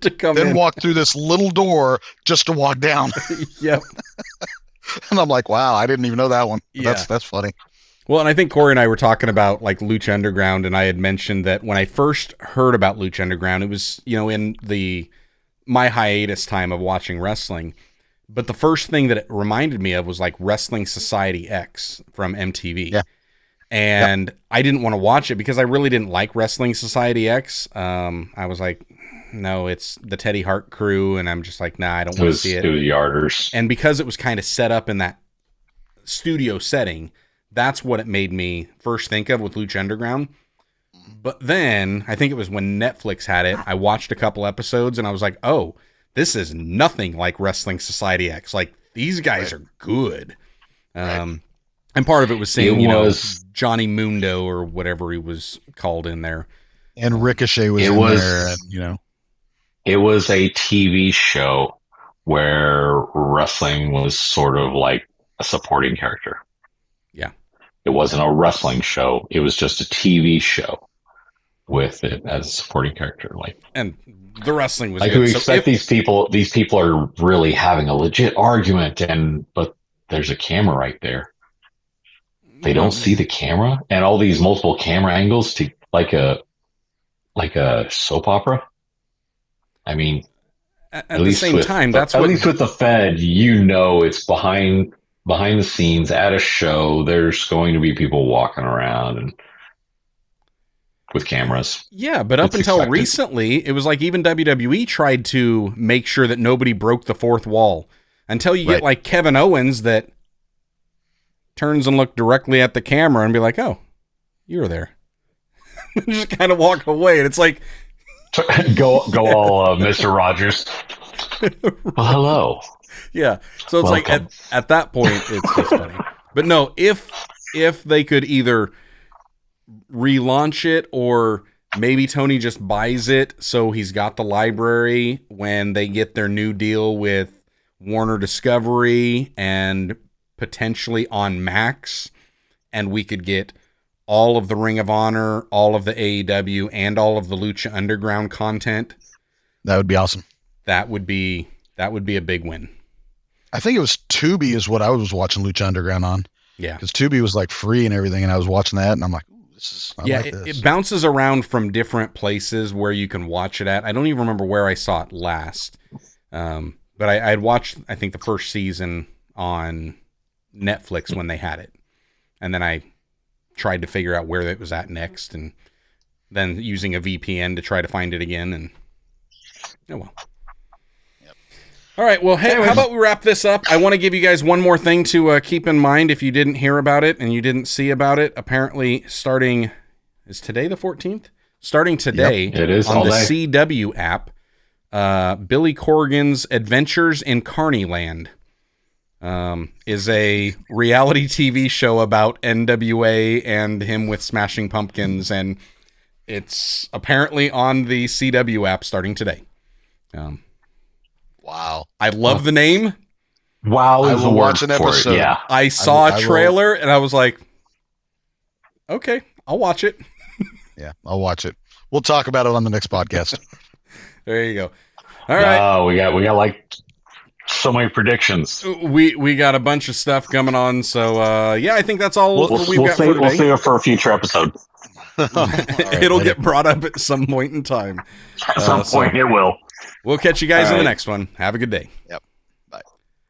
[SPEAKER 1] to come
[SPEAKER 2] then
[SPEAKER 1] in.
[SPEAKER 2] Walk through this little door just to walk down.
[SPEAKER 1] Yep.
[SPEAKER 2] And I'm like, wow, I didn't even know that one.
[SPEAKER 1] Yeah.
[SPEAKER 2] That's funny.
[SPEAKER 1] Well, and I think Corey and I were talking about like Lucha Underground, and I had mentioned that when I first heard about Lucha Underground, it was, in my hiatus time of watching wrestling. But the first thing that it reminded me of was like Wrestling Society X from MTV.
[SPEAKER 2] Yeah.
[SPEAKER 1] And I didn't want to watch it because I really didn't like Wrestling Society X. I was like, no, it's the Teddy Hart crew. And I'm just like, nah, I don't want to see it.
[SPEAKER 3] It was Yarders.
[SPEAKER 1] And because it was kind of set up in that studio setting, that's what it made me first think of with Lucha Underground. But then I think it was when Netflix had it, I watched a couple episodes and I was like, oh, this is nothing like Wrestling Society X. Like, these guys are good. And part of it was saying, Johnny Mundo or whatever he was called in there.
[SPEAKER 2] And Ricochet was in there, and,
[SPEAKER 3] It was a TV show where wrestling was sort of like a supporting character.
[SPEAKER 1] Yeah.
[SPEAKER 3] It wasn't a wrestling show. It was just a TV show with it as a supporting character. And
[SPEAKER 1] the wrestling was
[SPEAKER 3] like
[SPEAKER 1] good.
[SPEAKER 3] We expect these people are really having a legit argument, but there's a camera right there. They don't see the camera, and all these multiple camera angles to like a soap opera. I mean,
[SPEAKER 1] at the same time, that's
[SPEAKER 3] at least with the Fed, it's behind the scenes at a show. There's going to be people walking around and with cameras.
[SPEAKER 1] Yeah, but up until recently, it was like even WWE tried to make sure that nobody broke the fourth wall until you get like Kevin Owens that turns and look directly at the camera and be like, "Oh, you were there." Just kind of walk away, and it's like
[SPEAKER 3] go all Mr. Rogers. Well, hello.
[SPEAKER 1] Yeah, so it's like at that point, it's just funny. But no, if they could either relaunch it or maybe Tony just buys it so he's got the library when they get their new deal with Warner Discovery and potentially on Max, and we could get all of the Ring of Honor, all of the AEW, and all of the Lucha Underground content.
[SPEAKER 2] That would be awesome.
[SPEAKER 1] That would be a big win.
[SPEAKER 2] I think it was Tubi is what I was watching Lucha Underground on.
[SPEAKER 1] Yeah.
[SPEAKER 2] Because Tubi was like free and everything, and I was watching that, and I'm like,
[SPEAKER 1] it bounces around from different places where you can watch it at. I don't even remember where I saw it last. But I had watched, I think, the first season on Netflix when they had it. And then I tried to figure out where it was at next, and then using a VPN to try to find it again. And oh well. Yep. All right. Well, hey, how about we wrap this up? I want to give you guys one more thing to keep in mind if you didn't hear about it and you didn't see about it. Apparently, is today the 14th? Starting today,
[SPEAKER 3] it is
[SPEAKER 1] on the
[SPEAKER 3] day.
[SPEAKER 1] CW app, Billy Corgan's Adventures in Carneyland is a reality TV show about NWA and him with Smashing Pumpkins, and it's apparently on the CW app starting today.
[SPEAKER 2] Wow.
[SPEAKER 1] I love the name.
[SPEAKER 3] Wow is a word
[SPEAKER 2] an episode.
[SPEAKER 3] for it, yeah.
[SPEAKER 1] I saw a trailer and I was like, okay, I'll watch it.
[SPEAKER 2] Yeah, I'll watch it. We'll talk about it on the next podcast.
[SPEAKER 1] There you go. All right.
[SPEAKER 3] Oh, we got like so many predictions.
[SPEAKER 1] We got a bunch of stuff coming on. So I think that's all we've got for today.
[SPEAKER 3] We'll save it for a future episode.
[SPEAKER 1] Right, it'll get brought up at some point in time.
[SPEAKER 3] At some point it will.
[SPEAKER 1] We'll catch you guys in the next one. Have a good day.
[SPEAKER 2] Yep.